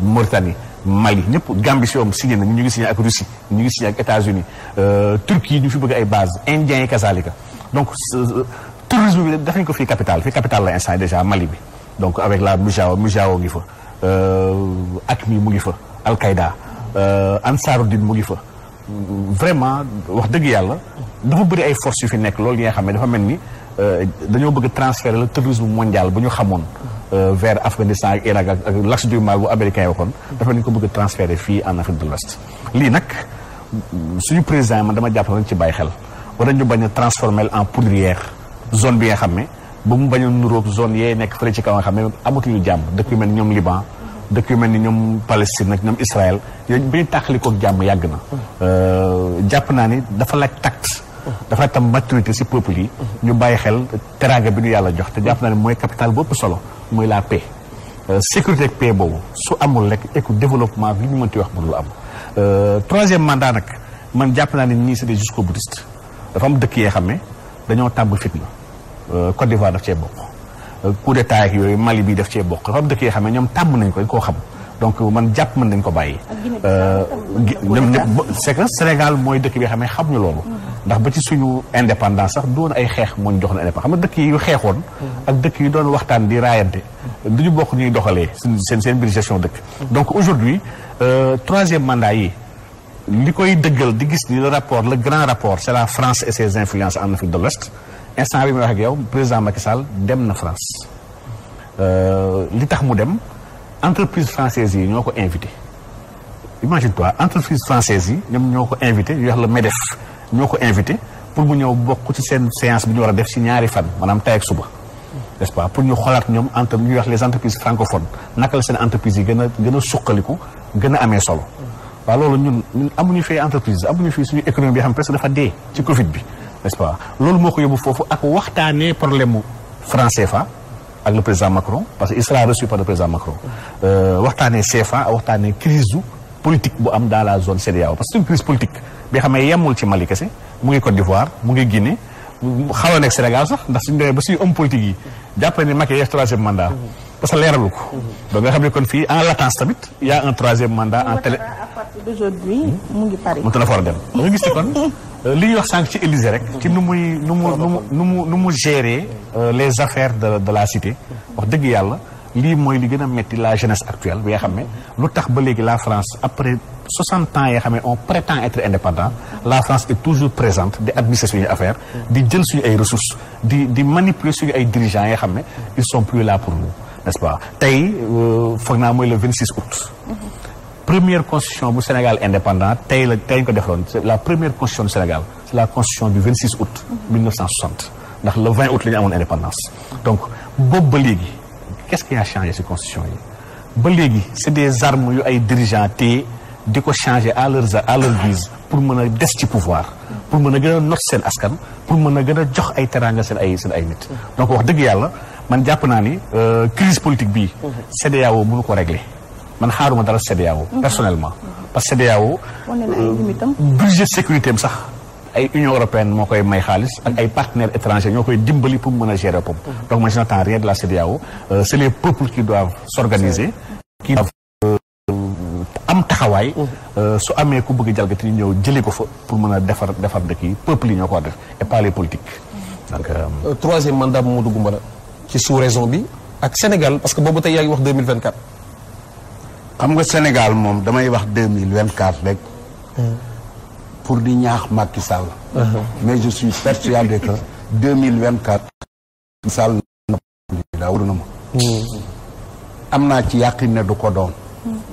Mauritanie Mali ñëpp Gambie si yoom signé na ñu ngi signé ak Russie ñu ngi signé ak États-Unis Turquie ñu fi bëgg ay base indiens yi kazalika donc tourisme bi def nañ ko fii capitale la instant yi déjà Mali bi donc avec la Mujao ngi fa AQMI mu ngi fa Al-Qaïda Ansaruddin mu ngi fa vraiment wax dëgg yàlla dafa bëri ay forces yu fi nekk loolu yi nga xam ne dafa mel ni dañoo bëgg transférer le terrorisme mondial ba ñu xamoon vers Afghanistan ak Irak ak l'axe du mal bu américain yi waxoon dafa nañ ko bëgg transférer fii en Afrique de l'Ouest lii nag suñu président man dama jàpp nañ ci bàyyi xel war nañu bañ a transformer en poudrière zone bi nga xam ne ba mu bañ a nuroog zone yee nekk fële ci kaw nga xam ne amatuñu jàmm dëkk yu mel ni ñoom Liban dëkk yu mel ni ñoom Palestine nag ñoom Israël yooyu ba ñu tàqalikoog jàmm yàgg na jàpp naa ni dafa laaj tact dafa laaj tam maturité si peuple yi ñu bàyyi xel teraanga bi ñu yàlla jox te jàpp naa ne mooy capital bu ëpp solo mooy la paix sécurité ak paix boobu su amul rek écoute développement bi ñu mënti wax mënul am troisième mandat nag man jàpp naa ne ñii c'est des jusqu'au-boutistes dafa am dëkk yee xam ne dañoo tàmb fitna Côte d'Ivoire daf cee bokk coup d'état ak yooyu Mali bi daf cee bokk dafa am dëkk yoo xam ne ñoom tàmm nañ ko dañ koo xam donc man jàpp mën nañ ko bàyyi ñoom ñëpp c'est que Sénégal mooy dëkk bi xam ne xamuñu loolu ndax ba ci suñu indépendance sax doon ay xeex moo ñu jox na indépendance xam nga dëkk yi yu xeexoon ak dëkk yi doon waxtaan di raayante duñu bokk ñuy doxalee seen biir gestion dëkk donc aujourd'hui troisième mandat yi li koy dëggal di gis ni le grand rapport c'est la France et ses influences en Afrique de l'Ouest instant bi may wax ak yow président Macky Sall dem na France li tax mu dem entreprise française yi ñoo ko invité imagine toi entreprise française yi ñoom ñoo ko invité ñu wax la MEDEF ñoo ko invité pour mu ñëw bokk ci seen séance bi ñu war a def ci ñaari fan maanaam tey ak suba n'est-ce pas pour ñu xoolaat ñoom ñuy wax les entreprises francophones naka la seen entreprise yi gën a suqaliku gën a amee solo waaw loolu ñun amuñu fee entreprise amuñu fii suñu économie bi xam presque dafa dee ci Covid bi n'est-ce pas loolu moo ko yóbbu foofu ak waxtaanee problème mu franc CFA ak le président Macron parce que il sera reçu par le président Macron waxtaanee CFA ak waxtaanee crise politique bu am dans la zone CEDEAO parce que c'est une crise politique bi xam ne yemul ci Mali kese mu ngi Côte d'Ivoire mu ngi Guinée xaw a nekk Sénégal sax ndax suñu demee ba suñu homme politique yi jàpp ne Macky def troisième mandat parce que leeralu ko donc nga xam ne kon fii en latence tamit y a un troisième mandat en télé à partir d'aujourd'hui mu ngi Paris mu fa war a dem nga gis ni kon li ñuy wax sànq ci Élysée rek ci nu mu gérer les affaires de la cité wax dëgg yàlla lii mooy li gën a metti la jeunesse actuelle bi nga xam ne lu tax ba léegi la France après 60 ans yoo xam ne on prétend être indépendant la France est toujours présente di administrer suñu affaire di jël suñu ay ressources di manipuler suñu ay dirigeants yoo xam ne ils sont plus là pour nous n'est-ce pas tey foog naa mooy le 26 août première constitution bu Sénégal indépendant tey ñu ko defaroon c'est la première constitution du Sénégal c'est la constitution du 26 août 1960 ndax le 20 août la ñu amoon indépendance donc boobu ba léegi qu'est-ce qui a changé ci constitution yi ba léegi c'est des armes yu ay dirigeants téye di ko changer à leur guise pour mën a des ci pouvoir pour mën a gën a not seen askan pour mën a gën a jox ay teraanga seen ay nit donc wax dëgg yàlla man jàpp naa ni crise politique bii CEDEAO mënu ko régler man xaaruma dara CEDEAO personnellement parce que CEDEAO budget sécurité am sax ay Union européenne moo koy may xaalis ak ay partenaires étrangers ñoo koy dimbali pour mën a gérer pom donc man je n'attends rien de la CEDEAO c'est les peuples qui doivent s'organiser qui doivent am taxawaay su amee ku bëgg jalgati ñu ñëw jëli ko fa pour mën a defar dëkk yi peuples yi ñoo ko war def et pas les politiques donc troisième mandat bu Modou Goumbala ci sous-région bi ak Sénégal parce que boobu tey yaa ngi wax 2024 xam nga Sénégal moom damay wax 2024 rek pour di ñaax Macky Sall mais je suis persuadé que 2024 Sall daa wóor na ma am naa ci yàqin ne du ko doon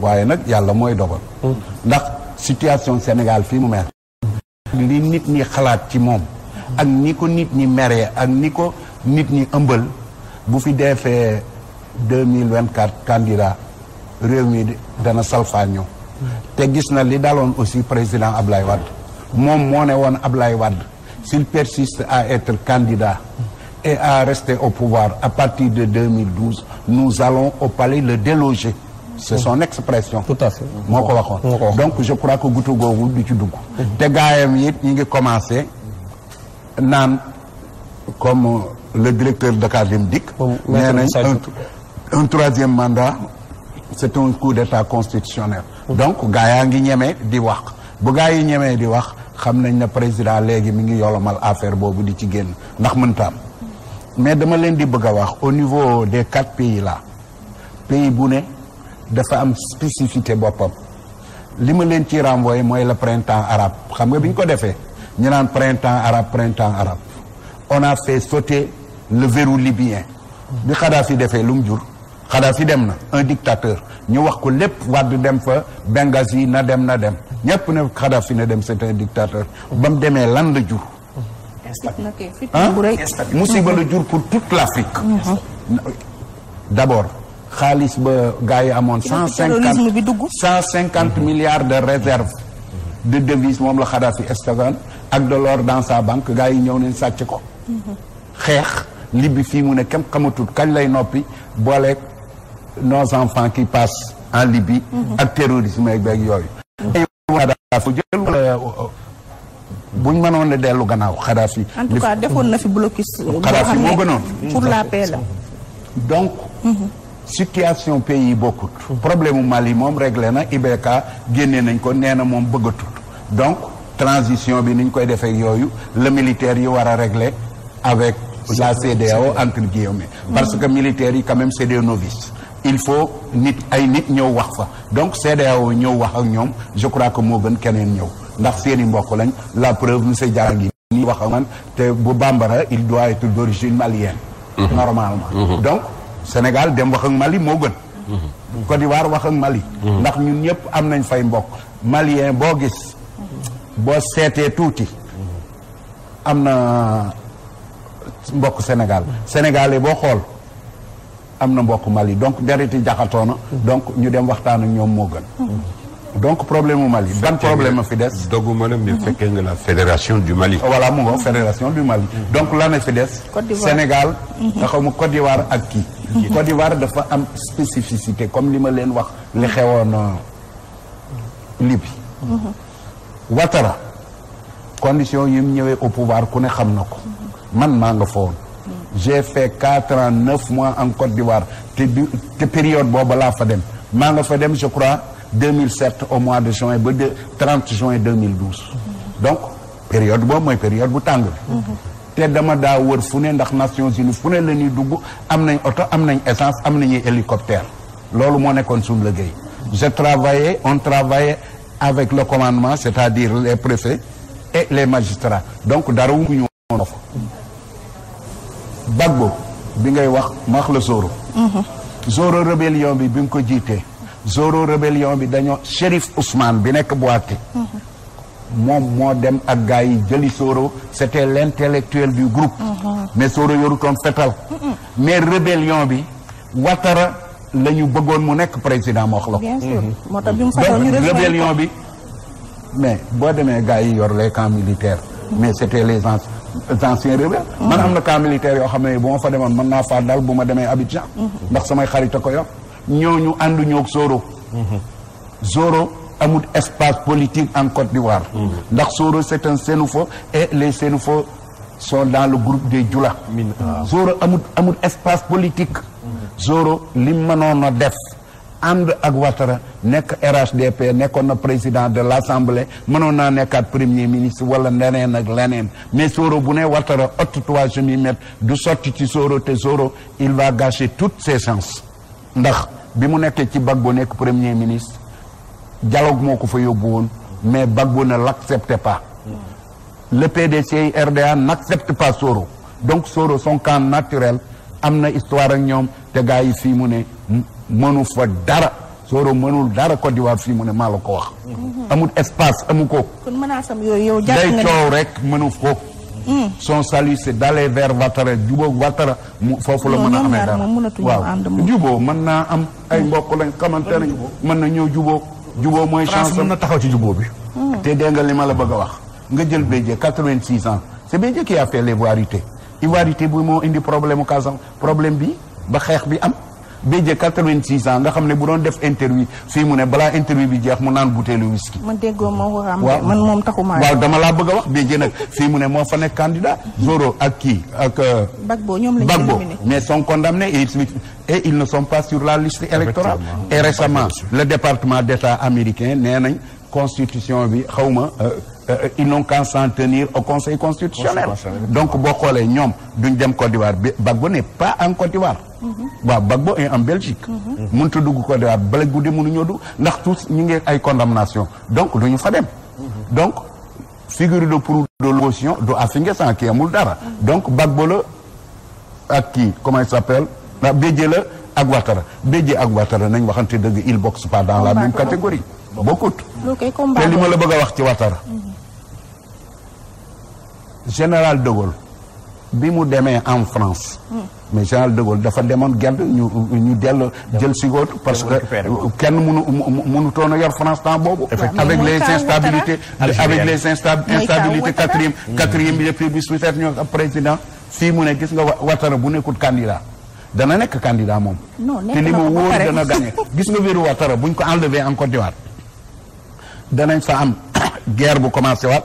waaye nag yàlla mooy dogal ndax situation Sénégal fii mu mel li nit ñi xalaat ci moom ak ni ko nit ñi meree ak ni ko nit ñi ëmbal bu fi defee 2024 candidat réew mi dana salfaañoo te gis na li daloon aussi président Ablaye Wade moom moo ne woon Ablaye Wade s'il persiste à être candidat et à rester au pouvoir à partir de 2012 nous allons au palais le déloger c'est son expression tout à fait moo ko waxoon donc je crois que gutu googu du ci dugg te gaayam it ñi ngi commencé naan comme le directeur de Dakar-Dem Dikk nee nañ un troisième mandat c'est un coup d'état constitutionnel donc gaa yaa ngi ñemee di wax bu gaa yi ñemee di wax xam nañ ne président léegi mi ngi yolomal affaire boobu di ci génn ndax mënta am mais dama leen di bëgg a wax au niveau des 4 pays là pays bu ne dafa am spécificité boppam li ma leen ci renvoyé mooy le printemps arabe xam nga bi ñu ko defee ñu naan printemps arabe on a fait sauter le verrou libyen bi Kadhafi defee lu mu jur Kadhafi dem na un dictateur ñu wax ko lépp Wade dem fa Benghazi na dem ñépp ne Kadhafi na dem c'est un dictateur ba mu demee lan la jur musiba la jur pour toute l'Afrique d'abord xaalis ba gars yi amoon 150 milliards de réserves de devises moom la Kadhafi stocké ak de l'or dans sa banque gars yi ñëw nañ sàcc ko xeex Libye fii mu ne kenn xamatul kañ lay noppi booleeg nos enfants qui passent en Libye ak terrorisme ak beeg yooyu Kadhafi jël wala buñ mënoon a dellu gannaaw Kadhafi en tout cas defoon na fi blocus Kadhafi moo gënoon pour la paix la donc situation pays yi bokkut problème mu Mali moom réglé na IBK génnee nañ ko nee na moom bëggatut donc transition bi niñ koy defee yooyu le militaire yi war a régler avec la CEDEAO entre guillemets parce que militaires yi quand même c'est des novices il faut ay nit ñëw wax fa donc CEDEAO ñëw wax ak ñoom je crois que moo gën keneen ñëw ndax seeni mbokk lañ la preuve monsieur Diarra ngi nii wax ak man te bu bambara il doit être d'origine malienne normalement donc Sénégal dem wax ak Mali moo gën Côte d'Ivoire wax ak Mali ndax ñun ñëpp am nañ fay mbokk malien boo gis boo seetee tuuti am na mbokk Sénégalais boo xool am na mbokk Mali donc dereti jaxatoo na donc ñu dem waxtaan ak ñoom moo gën donc problème mu Mali ban problème a fi des dogguma la mais fekkee nga la fédération du Mali voilà mu ngo fédération du Mali donc lan a fi des Sénégal nga xaw ma Côte d'Ivoire ak kii Côte d'Ivoire dafa am spécificité comme li ma leen wax li xewoon Libye Ouattara condition yi mu ñëwee au pouvoir ku ne xam na ko man maa nga fa woon j'ai fait 4 ans 9 mois en Côte d'Ivoire te période booba laa fa dem maa nga fa dem je crois 2007 au mois de juin ba 30 juin 2012 donc période boobu mooy période bu tàng bi te dama daa wër fu ne ndax Nations Unies fu ne la ñuy dugg am nañ oto am nañ essence am nañuy hélicoptère loolu moo nekkoon suñu liggéey on travaillait avec le commandement c'est-à-dire les préfets et les magistrats donc dara wu ñu woon fa Gbagbo bi ngay wax la Zoro rébellion bi mu ko jiitee Zoro rébellion bi dañoo Chérif Ousmane bi nekk Boaké moom moo dem ak gars yi jëli Zoro c'était l'intellectuel du groupe mais Zoro yorutoon fetal mais rébellion bi Ouattara la ñu bëggoon mu nekk président moo wax la bien sûr moo tax bi mu faral ñu rébellion bi mais boo demee gars yi yor les camps militaires mais c'était les anciens rebelles man am na camp militaire yoo xam ne bu ma fa demoon mën naa faa dal bu ma demee Abidjan ndax samay xarit a ko yor ñooñu ànduñu ak Zoro amul espace politique en Côte d'Ivoire ndax Zoro c'est un Sénoufo et les Sénoufos sont dans le groupe des Dioula Zoro amul espace politique Zoro li mënoon a def ànd ak Ouattara nekk RHDP nekkoon na président de l'Assemblée mënoon naa nekkaat premier ministre wala leneen ak leneen mais Zoro bu ne Ouattara ôte-toi je m'y mets du sotti ci Zoro te Zoro il va gâcher toutes ses chances ndax bi mu nekkee ci Gbagbo nekk premier ministre dialogue moo ko fa yóbbu woon mais Gbagbo ne l'accepte pas le PDC RDA n'accepte pas Zoro donc Zoro son camp naturel am na histoire ak ñoom te gars yi fii mu ne mënu fa dara Zoro mënul dara Côte d'Ivoire fii mu ne maa la ko wax. amul espace amu ko. kon menace am yooyu yow jàpp nga day coow rek mënu ko. son salut c'est d'aller vers Ouattara jubóog Ouattara mu foofu la mën a amee dara waaw jubóo mën naa am ay mbokk lañ xamante nañ mën na ñëw jubóo mooy chance mën na taxaw ci jubóo bi. te dégg nga li ma la bëgg a wax nga jël Bédié 86 ans c'est Bédié qui a fait l'ivoirité ivoirité bi moo indi problème mu Casamance problème bi ba xeex bi am Bédié 86 ans nga xam ne bu doon def interview fii mu ne balaa interview bi jeex mu naan butéelu whisky. man déggoo ma waxam man moom taxuma. waaw dama laa bëgg a wax Bédié nag fii mu ne moo fa nekk candidat. Zoro ak kii ak. Gbagbo ñoom lañu éliminé mais sont condamnés et ils ne sont pas sur la liste électorale. et récemment le département d'État américain nee nañ constitution bi xawma ils n'ont qu'à s'en tenir au conseil constitutionnel. donc boo xoolee ñoom duñ dem Côte d'Ivoire Gbagbo n'est pas en Côte d'Ivoire. waaw Gbagbo est en Belgique. mënut a dugg Côte d'Ivoire bala guddi mënuñoo dugg ndax tous ñu ngi ay condamnation donc duñu fa dem. donc figure de proue de l'opposition du Affinguessan kii amul dara. donc Gbagbo la ak kii comment il s'appelle Bédié la ak Ouattara Bédié ak Ouattara nañ waxante dëgg ils boxent pas dans la même catégorie. bokkut te li ma la bëgg a wax ci Ouattara. général de Gaulle bi mu demee en France. mais général de Gaulle dafa demoon gedd ñu dellu jël si góor parce que kenn mënutoon a yor France temps boobu. avec les instabilités quatrième bi depuis bis bu set ñoo président fii mu ne gis nga Ouattara bu nekkul candidat dana nekk candidat moom. te li ma wóor dana gagné gis nga wéru Ouattara buñ ko enlevé en Côte d'Ivoire danañ fa am guerre bu commencé waat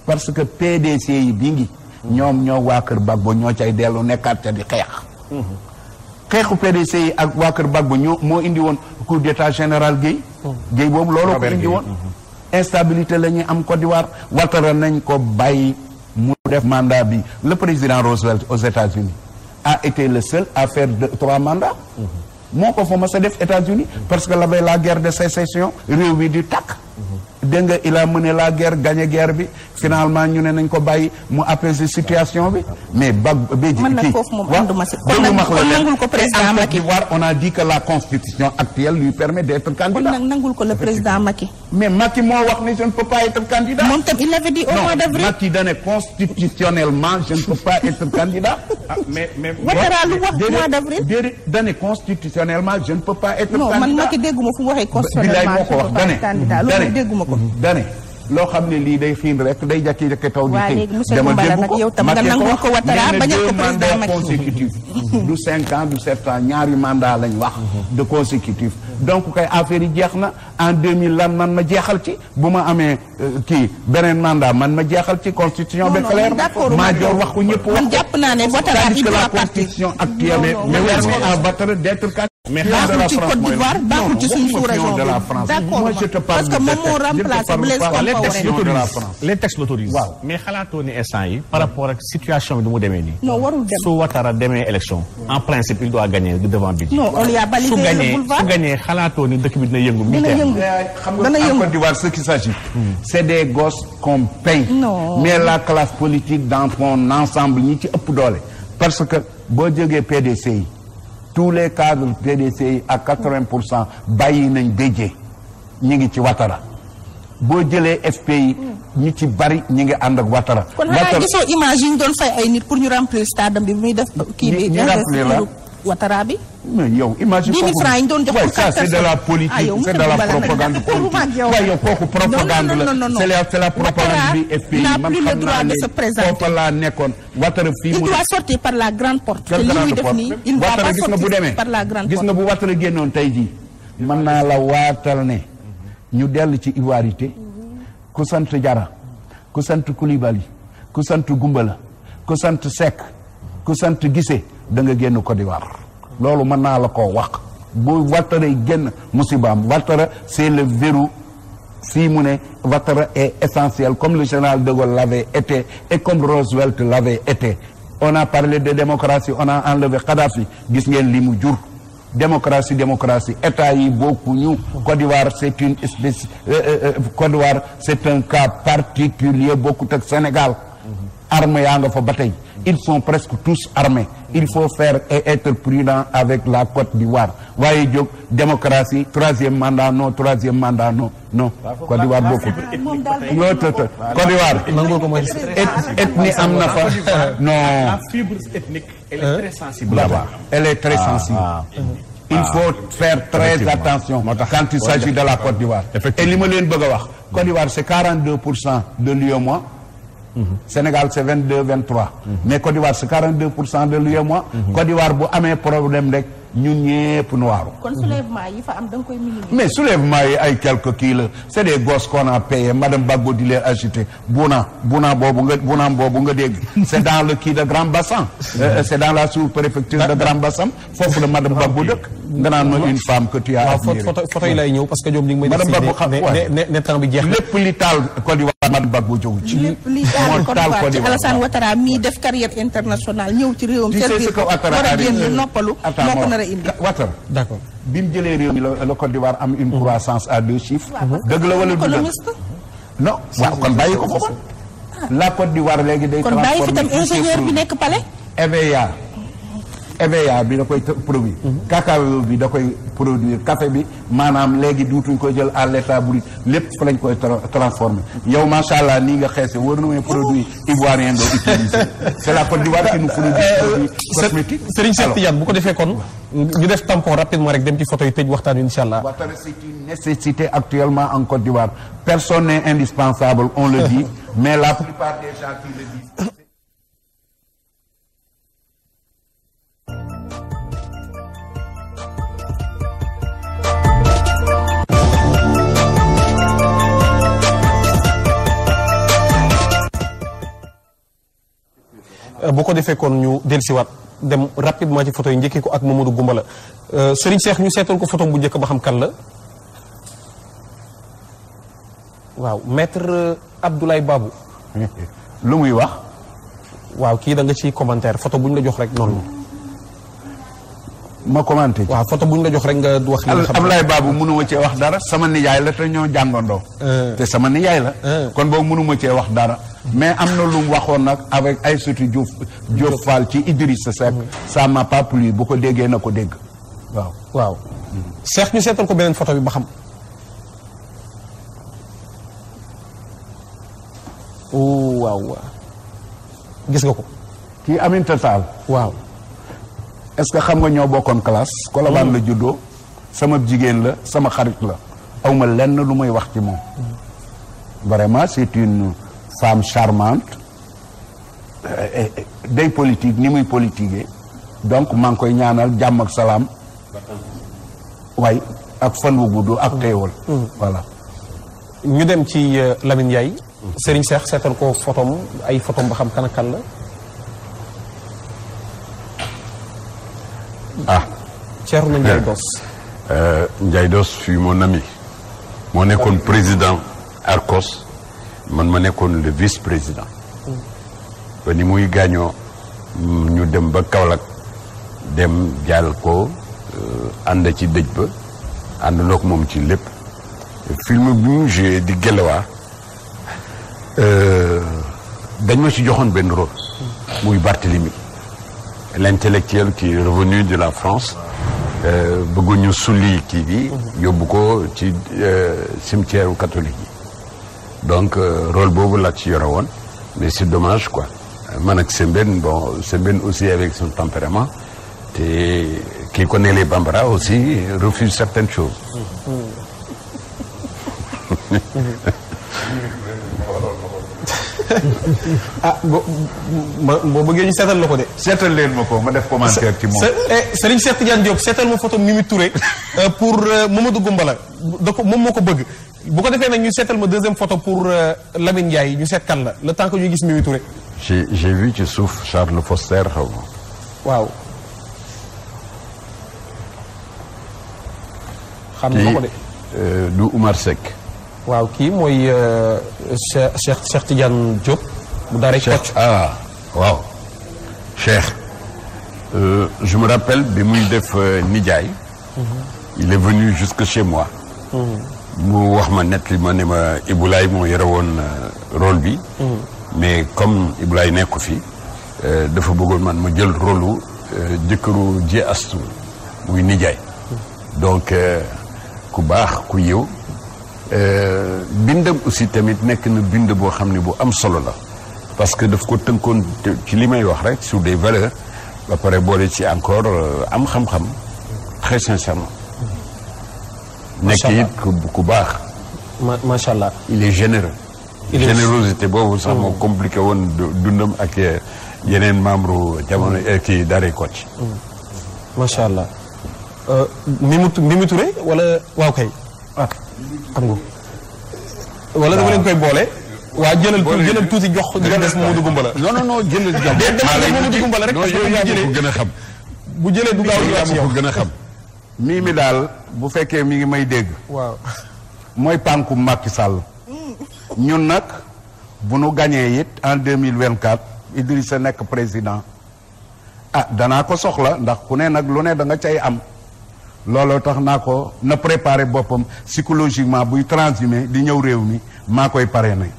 parce que PDC yi bi ngi ñoom ñoo waa kër Gbagbo ñoo cay dellu nekkaat ca di xeex. xeexu PDC yi ak waa kër Gbagbo moo indi woon coup d'état général Guèye. Guèye boobu loolu ko indi woon. instabilité la ñuy am Côte d'Ivoire Ouattara nañ ko bàyyi mu def mandat bi le président Roosevelt aux États-Unis a été le seul à faire 3 mandats. moo ko fa mas a def États-Unis parce que la guerre de sécession réew bi di tàkk. dégg nga il a mené la guerre gagné guerre bi finalement ñu ne nañ ko bàyyi mu apaiser situation bi mais Bédié man nag foofu moom ànduma si kon nangul ko président Macky on a dit que la constitution actuelle lui permet d'être candidat. kon nag nangul ko le président Macky. mais Macky moo wax ne je ne peux pas être candidat. moom tam il l'avait dit au mois d'avril. Macky da ne constitutionnellement je ne peux pas être candidat. mais Ouattara lu wax mois d'avril. déedéet da ne constitutionnellement je ne peux pas être candidat. non man Macky dégguma fu mu waxee constitutionnellement je ne peux pas être candidat loolu dégguma ko. dane loo xam ne lii day xiin rek day jàkki-jàkki taw di waaw léegi monsieur Goumbala nag yow tam nga nangul ko Ouattara bañal ko président Macky consécutif du 5 ans du 7 ans ñaari mandat lañ wax de consécutif donc kay affaire yi jeex na en 2000 lan man ma jeexal ci bu ma amee kii beneen mandat man ma jeexal ci constitution bi clair maa joor wax ko ñëpp wax man jàpp naa ne Ouattara il doit la constitution actuelle mais permet à Ouattara d'être mais baaxul ci Côte d'Ivoire baaxul ci suñu sous-région de la France. d'accord moi je te parle parce que moom moo remplacé Blaise Compaoré. les textes l'autorisent. waaw mais xalaatoo ni instant yi par rapport ak situation bi du mu demee nii. non warul dem su Ouattara demee élection en principe il doit gagner devant Bédié. non on lui a balisé le boulevard su gagné xalaatoo ni dëkk bi dina yëngu. dina yëngu xam nga en Côte d'Ivoire ce qui s'agit c'est des gosses qu'on paye. non mais la classe politique dans son ensemble ñi ci ëpp doole. parce que boo jógee PDC yi tous les cadres PDC yi à 80% bàyyi nañ Bédié ñi ngi ci Ouattara boo jëlee FPI ñi ci bari ñi ngi ànd ak Ouattara. kon xanaa gisoo image yi ñu doon fay ay nit pour ñu remplir stade bi muy def. kii bi ñu remplir la Ouattara bi. mais yow image yi 10 000 francs yi ñu doon jox pour ça c'est de la politique c'est de la propagande politique waaye yow kooku propagande la c'est la propagande bi FPI n'a plus le droit de se présenter foofa laa nekkoon Ouattara fii il doit sortir par la grande porte te li muy def nii il ne va pas sortir par la grande porte gis nga bu Ouattara génnoon tey jii mën naa la waatal ne ñu dellu ci ivoirité ku sant Jara ku sant Coulibaly ku sant Goumbala ku sant Seck ku sant Guissé da nga génn Côte d'Ivoire loolu mën naa la koo wax bu Ouattara génn musibaam Ouattara c'est le verrou fii mu ne Ouattara est essentiel comme le général de Gaulle l'avait été et comme Roosevelt l'avait été on a parlé de démocratie on a enlevé Kadhafi gis ngeen li mu jur démocratie état yi bokkuñu Côte d'Ivoire c'est une espèce Côte d'Ivoire c'est un cas particulier bokkut ak Sénégal arme yaa nga fa ba tey ils sont presque tous armés il faut faire et être prudent avec la Côte d'Ivoire waaye jóg démocratie troisième mandat non Côte d'Ivoire bokkul Côte d'Ivoire ethnie am na fa non la fibre ethnique elle est très sensible là-bas. Elle est très sensible. Il faut faire très attention quand il s'agit de la Côte d'Ivoire. Et li ma leen bëgg a wax Côte d'Ivoire c'est 42% de l'UEMOA. Sénégal c'est 22-23. Mais Côte d'Ivoire c'est 42% de l'UEMOA. Côte d'Ivoire bu amee problème rek ñun ñëpp noiru. kon soulèvement yi fa am da nga koy minimiser. Mais soulèvement yi ay quelques kii la c'est des gosses qu'on a payé madame Gbagbo di leen agité Bouna boobu nga dégg c'est dans le kii de Grand Bassam c'est dans la sous-préfecture de Grand Bassam foofu la madame Gbagbo dëkk nga naan ma une femme que tu as admirée. photo yi lay ñëw parce que ñoom ñu ngi may madame Gbagbo xam ne temps bi jeex na lépp li taal Côte d'Ivoire madame Gbagbo jógu ci lépp li taal Côte d'Ivoire ci Alassane Ouattara mii def carrière internationale ñëw ci réewam servir ko war a génn noppalu moo ko nar a indi. Ouattara d'accord bi mu jëlee réew mi la Côte d'Ivoire am une croissance à 2 chiffres. dëgg la wala du dëgg non waaw kon bàyyi ko foofu. la Côte d'Ivoire léegi day. kon bàyyi fi tam ingénieur bi nekk palais. EVEA bi da koy produire. cacao bi da koy produire café bi maanaam léegi duutuñ ko jël à l'état brut lépp fa lañ koy transformer yow macha allah nii nga xeese war na may produit ivoirien doo utiliser c'est la Côte d'Ivoire qui nous produit produit cosmétique. Serigne Cheikh Tidiane bu ko defee kon ñu def tampon rapidement rek dem ci photo yi tëj waxtaan wi incha allah. Ouattara c'est une nécessité actuellement en Côte d'Ivoire personne n'est indispensable on le dit mais la plupart des gens qui le disent. bu ko defee kon ñu dellusiwaat dem rapidement ci photo yi njëkkee ko ak Mamadou Goumbala Serigne Cheikh ñu seetal ko photo bu njëkk ba xam kan la waaw maître Abdoulaye Babou. lu muy wax. waaw kii da nga ci commentaire photo bu ñu la jox rek noonu. ma commenté. waaw photo bu ñu la jox rek nga wax. li nga xam Abdoulaye Babou mënuma cee wax dara sama nijaay la te ñoo jàngandoo. te sama nijaay la. kon boobu mënuma cee wax dara. mais am na lu mu waxoon nag avec Aïssatou Diop Fall ci Idrissa Seck. ça m'a pas plu bu ko déggee na ko dégg waaw. waaw. Cheikh ñu seetal ko beneen photo bi ba xam. waaw. gis nga ko. kii Aminata Tall. waaw. est-ce que xam nga ñoo bokkoon classe. Colobane la juddoo. sama jigéen la sama xarit la. awma lenn lu may wax ci moom. vraiment c'est une femme charmante. day politique ni muy politiquer. donc maa ngi koy ñaanal jàmm ak salaam. waay ak fan wu gudd ak teewal. voilà. ñu dem ci Lamine Ndiaye. Serigne Cheikh seetal ko photom ay photom ba xam kan ak kan la. ah. Thierno Ndiaye Dos. Ndiaye Dos fut mon ami. moo nekkoon président Arcos. man ma nekkoon le vice-président. ba ni muy gaañoo ñu dem ba Kaolack dem jàll ko ànd ci dëj ba ànd ndoog moom ci lépp. film bi mu joué di Guelwaar dañ ma ci joxoon benn rôle. muy Barthélemy. l'intellectuel qui est revenu de la France. bëggoon ñu sulli kii bi. yóbbu ko ci cimetière catholique yi. donc rôle boobu la ci yore woon. mais c'est dommage quoi. man ak Sembène bon Sembène aussi avec son tempérament. te qui connaît les Bambara aussi refuse certaines choses. boo bëggee ñu seetal la ko de. seetal leen ma ko ma def commentaire ci moom. Serigne Cheikh Tidiane Diop seetal ma photo Mimi Touré pour Mamadou Goumbala da ko moom moo ko bëgg bu ko defee nag ñu seetal ma deuxième photo pour Lamine Ndiaye ñu seet kan la le temps que ñu gis Mimi Touré. j'ai vu ci suuf Charles Foster xaw ma. waaw. xam nga ko de. du Oumar Seck. waaw kii mooy Cheikh Tidiane Diop. bu daaree Kocc. ah waaw. Cheikh. je me rappelle bi muy def nijaay. il est venu jusque chez moi. mu wax ma net li ma ne ma Iboulaye moo yore woon rôle bi. mais comme Iboulaye nekku fi dafa bëggoon man ma jël rôle jëkkëru Dieng Astou muy nijaay donc ku baax ku yiw bindam aussi tamit nekk na bind boo xam ne bu am solo la parce que daf ko tënkoon ci li may wax rek sur des valeurs ba pare boole ci encore am xam-xam très sincèrement nekk it ku baax macha allah il est généreux générosité boobu sax moo compliqué woon dundam ak yeneen membre jamono kii Daaray Kocc macha allah Mimi Touré wala waaw kay xam nga wala dama leen koy boole waa jëlal tuuti jox nga des Mamadou Goumbala non jëlal jox Mamadou Goumbala rek parce que ko gën a xam bu jëlee du gaaw ñëwaat ci yow ko gën a xam Mimi daal bu fekkee mi ngi may dégg waaw mooy pànku Macky Sall ñun nag bu nu gañee it en 2024 Idrissa nekk président danaa ko soxla ndax ku ne nag lu ne da nga cay am looloo tax naa ko na préparer boppam psychologiquement buy transhumé di ñëw réew mi maa koy parrainé.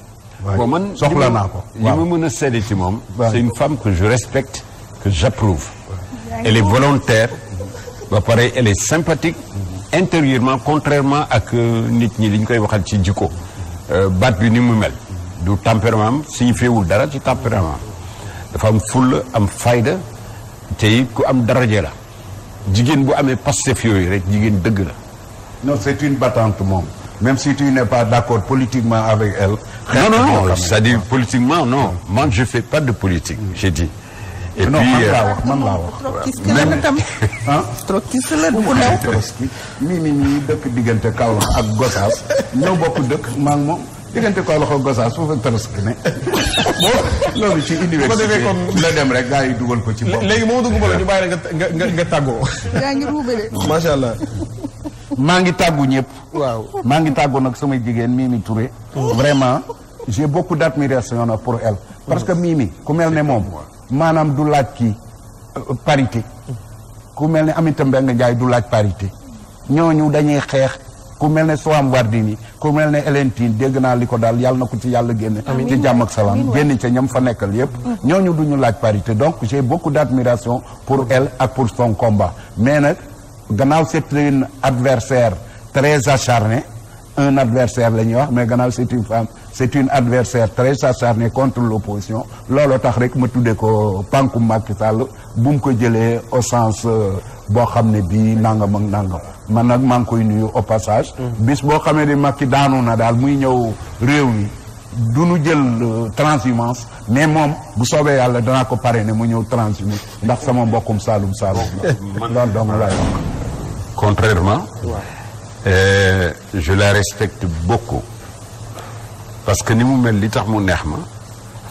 bon man soxla naa ko. li ma mën a seede ci moom. c'est une femme que je respecte que j'approuve. elle est volontaire. ba pare elle est sympathique. intérieurement contrairement ak nit ñi li ñu koy waxal ci jikko. baat bi ni mu mel. du tempérament am signifiewul dara ci tempérament dafa am fulla am fayda te it ku am daraja la. jigéen bu amee Pastef yooyu rek jigéen dëgg la. non c'est une battante moom. même si tu n'es pas d'accord politiquement avec elle. non c'est-à-dire politiquement non moi je fais pas de politique j'ai dit. et non, puis man laa wax. trotskiste la tam. trotskiste la du ko daw. trotskiste mii dëkk diggante Kaolack ak Gossas ñoo bokk dëkk maa ngi moom diggante Kaolack ak Gossas foofu trotskiste ne. loolu ci université la dem rek gars yi dugal ko ci bopp. léegi Mamadou Goumbala ñu bàyyi la nga tàggoo. yaa ngi ruube de. macha allah. maa ngi tàggu ñëpp. waaw maa ngi tàggu nag samay jigéen Mimi Touré. vraiment j'ai beaucoup d'admiration nag pour elle. parce que Mimi ku mel ne moom. maanaam du laaj kii parité. ku mel ne Aminata Mbengue Ndiaye du laaj parité. ñooñu dañuy xeex. ku mel ne Soham Wardini ku mel ne Hélène Tine dégg naa li ko daal yàlla na ko ci yàlla génne. ci jàmm ak salaam génn ca ñam fa nekkal yépp ñooñu duñu laaj parité donc j'ai beaucoup d'admiration pour elle ak pour son combat mais nag gannaaw c'est une adversaire très acharnée un adversaire la ñuy wax mais gannaaw c'est une femme c'est une adversaire très acharnée contre l'opposition looloo tax rek ma tuddee ko pànku Macky Sall bu mu ko jëlee au sens boo xam ne bii nangam ak nangam man nag maa ngi koy nuyu au passage. bis boo xamee ne Macky daanu na daal muy ñëw réew mi du nu jël transhumance mais moom bu soobee yàlla danaa ko parrainer mu ñëw transhumé ndax sama mbokkum Saloum Saloum la. loolu dong laay wax. contrairement. je la respecte beaucoup. parce que ni mu mel li tax mu neex ma.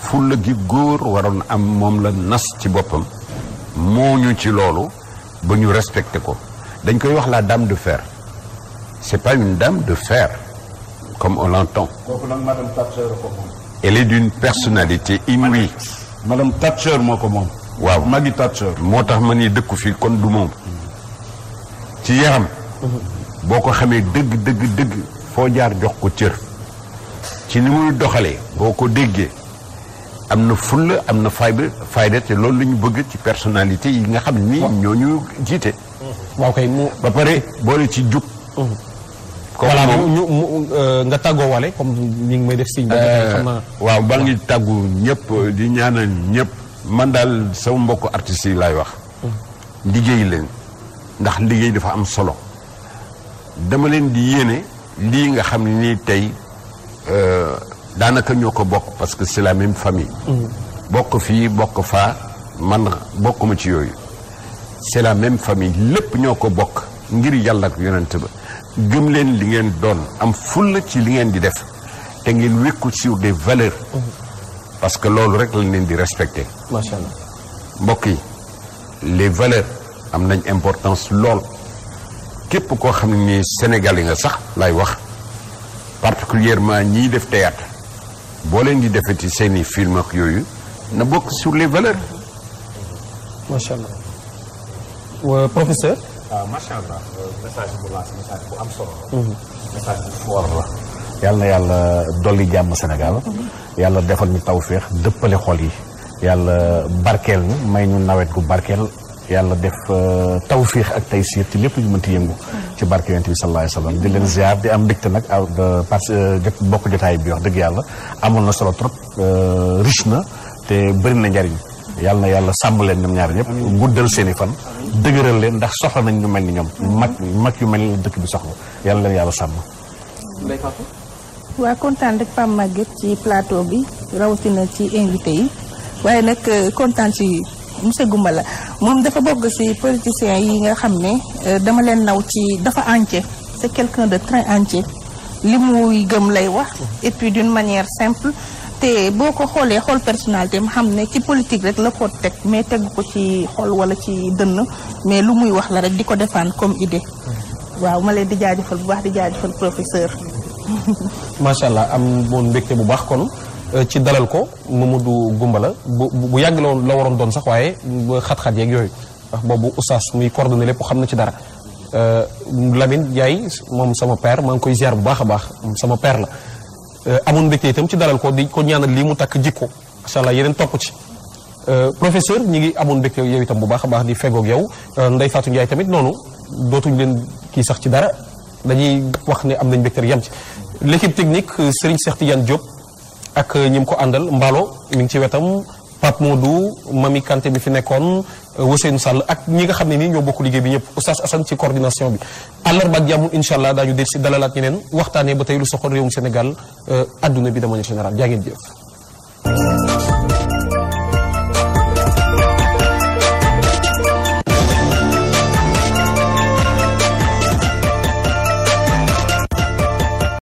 fulla gi góor waroon am moom la nas ci boppam. moo ñu ci loolu. ba ñu respecté ko. dañ koy wax la dame de fer. c'est pas une dame de fer. comme on l'entend. kooku nag madame Thatcher ko moom. elle est d'une personnalité inouïe. madame Thatcher moo ko moom. waaw Maggie Thatcher. moo tax ma ni dëkku fii kon du moom. ci yaram. boo ko xamee dëgg foo jaar jox ko cër. ci ni muy doxalee. boo ko déggee. am na fulla am na fayda te loolu la ñu bëgg ci personnalité yi nga xam ni ñoo ñu jiite. waaw kay mu ba pare boole ci jub. voilà nga tàggoo wale comme ni ngi may def signe. xam naa waaw bal ngi tàggu ñëpp di ñaanal ñëpp. man daal sama mbokku artistes yi laay wax. liggéey leen ndax liggéey dafa am solo. dama leen di yéene lii nga xam ne nii tey daanaka ñoo ko bokk parce que c'est la même famille. bokk fii bokk faa man bokkuma ci yooyu. c'est la même famille lépp ñoo ko bokk ngir yàlla ak yonent ba gëm leen li ngeen doon am fulla ci li ngeen di def te ngeen wékku sur des valeurs. parce que loolu rek lañ leen di respecter. macha allah mbokk yi les valeurs am nañ importance lool képp koo xam ne ni Sénégal yi nga sax lay wax particulièrement ñiy def théâtre boo leen di defeti seeni film ak yooyu na bokk sur les valeurs. macha allah professeur. macha allah message bu lancé message bu am solo. message bu fort la. yàlla na yàlla dolli jàmm Sénégal. yàlla defal ñu tawféex dëppale xol yi. yàlla barkeel ñu may ñu nawet gu barkeel yàlla def tawfiix ak taysiir ci lépp ñu mënti yëngu ci barke yonent bi sallallahu alayhi wa sallam di leen ziar di am mbégte nag parce que bokk jotaay bi wax dëgg yàlla amoon na solo trop riche na te bëri na njariñ yàlla na yàlla sàmm leen ñoom ñaar ñëpp guddal seen i fan dëgëral leen ndax soxla nañ ñu mel ni ñoom mag yu mel ni dëkk bi soxla yàlla leen yàlla sàmm. waa kontaan rek Pape Maguette ci plateau bi rawatina ci invité yi waaye nag kontaan ci monsieur Goumbala moom dafa bokk ci politiciens yi nga xam ne dama leen naw ci dafa entier c'est quelqu'un de très entier li muy gëm lay wax et puis d'une manière simple te boo ko xoolee xool personnalité mu xam ne ci politique rek la ko teg mais tegu ko ci xol wala ci dënn mais lu muy wax la rek di ko défendre comme idée waaw ma leen di jaajëfal bu baax di jaajëfal professeur. macha allah am moon mbégte bu baax kon ci dalal ko Mamadou Goumbala bu yàgg la waroon doon sax waaye xat-xat yeeg yooyu ndax boobu oustaz muy coordonné lépp xam na ci dara Lamine Ndiaye moom sama père maa ngi koy ziar bu baax a baax sama père la amoon mbégte itam ci dalal ko di ko ñaanal lii mu takk jikko macha allah yeneen topp ci professeur ñi ngi amoon mbégte yow itam bu baax a baax di fegoog yow Ndeye Fatou Ndiaye tamit noonu dootuñ leen kii sax ci dara dañuy wax ne am nañ mbégte yam ci l'équipe technique Serigne Cheikh Tidiane Diop ak ñi mu ko àndal Mballo mi ngi ci wetam Pape Modou Mami Kanté bi fi nekkoon Ousseynou Sall ak ñi nga xam ne nii ñoo bokk liggéey bi ñëpp Oustaz Assane ci coordination bi àllarba ak jàmm incha allah daañu del si dalalaat ñeneen waxtaanee ba tey lu soxal réewum Sénégal adduna bi de manière générale jaa ngeen jëf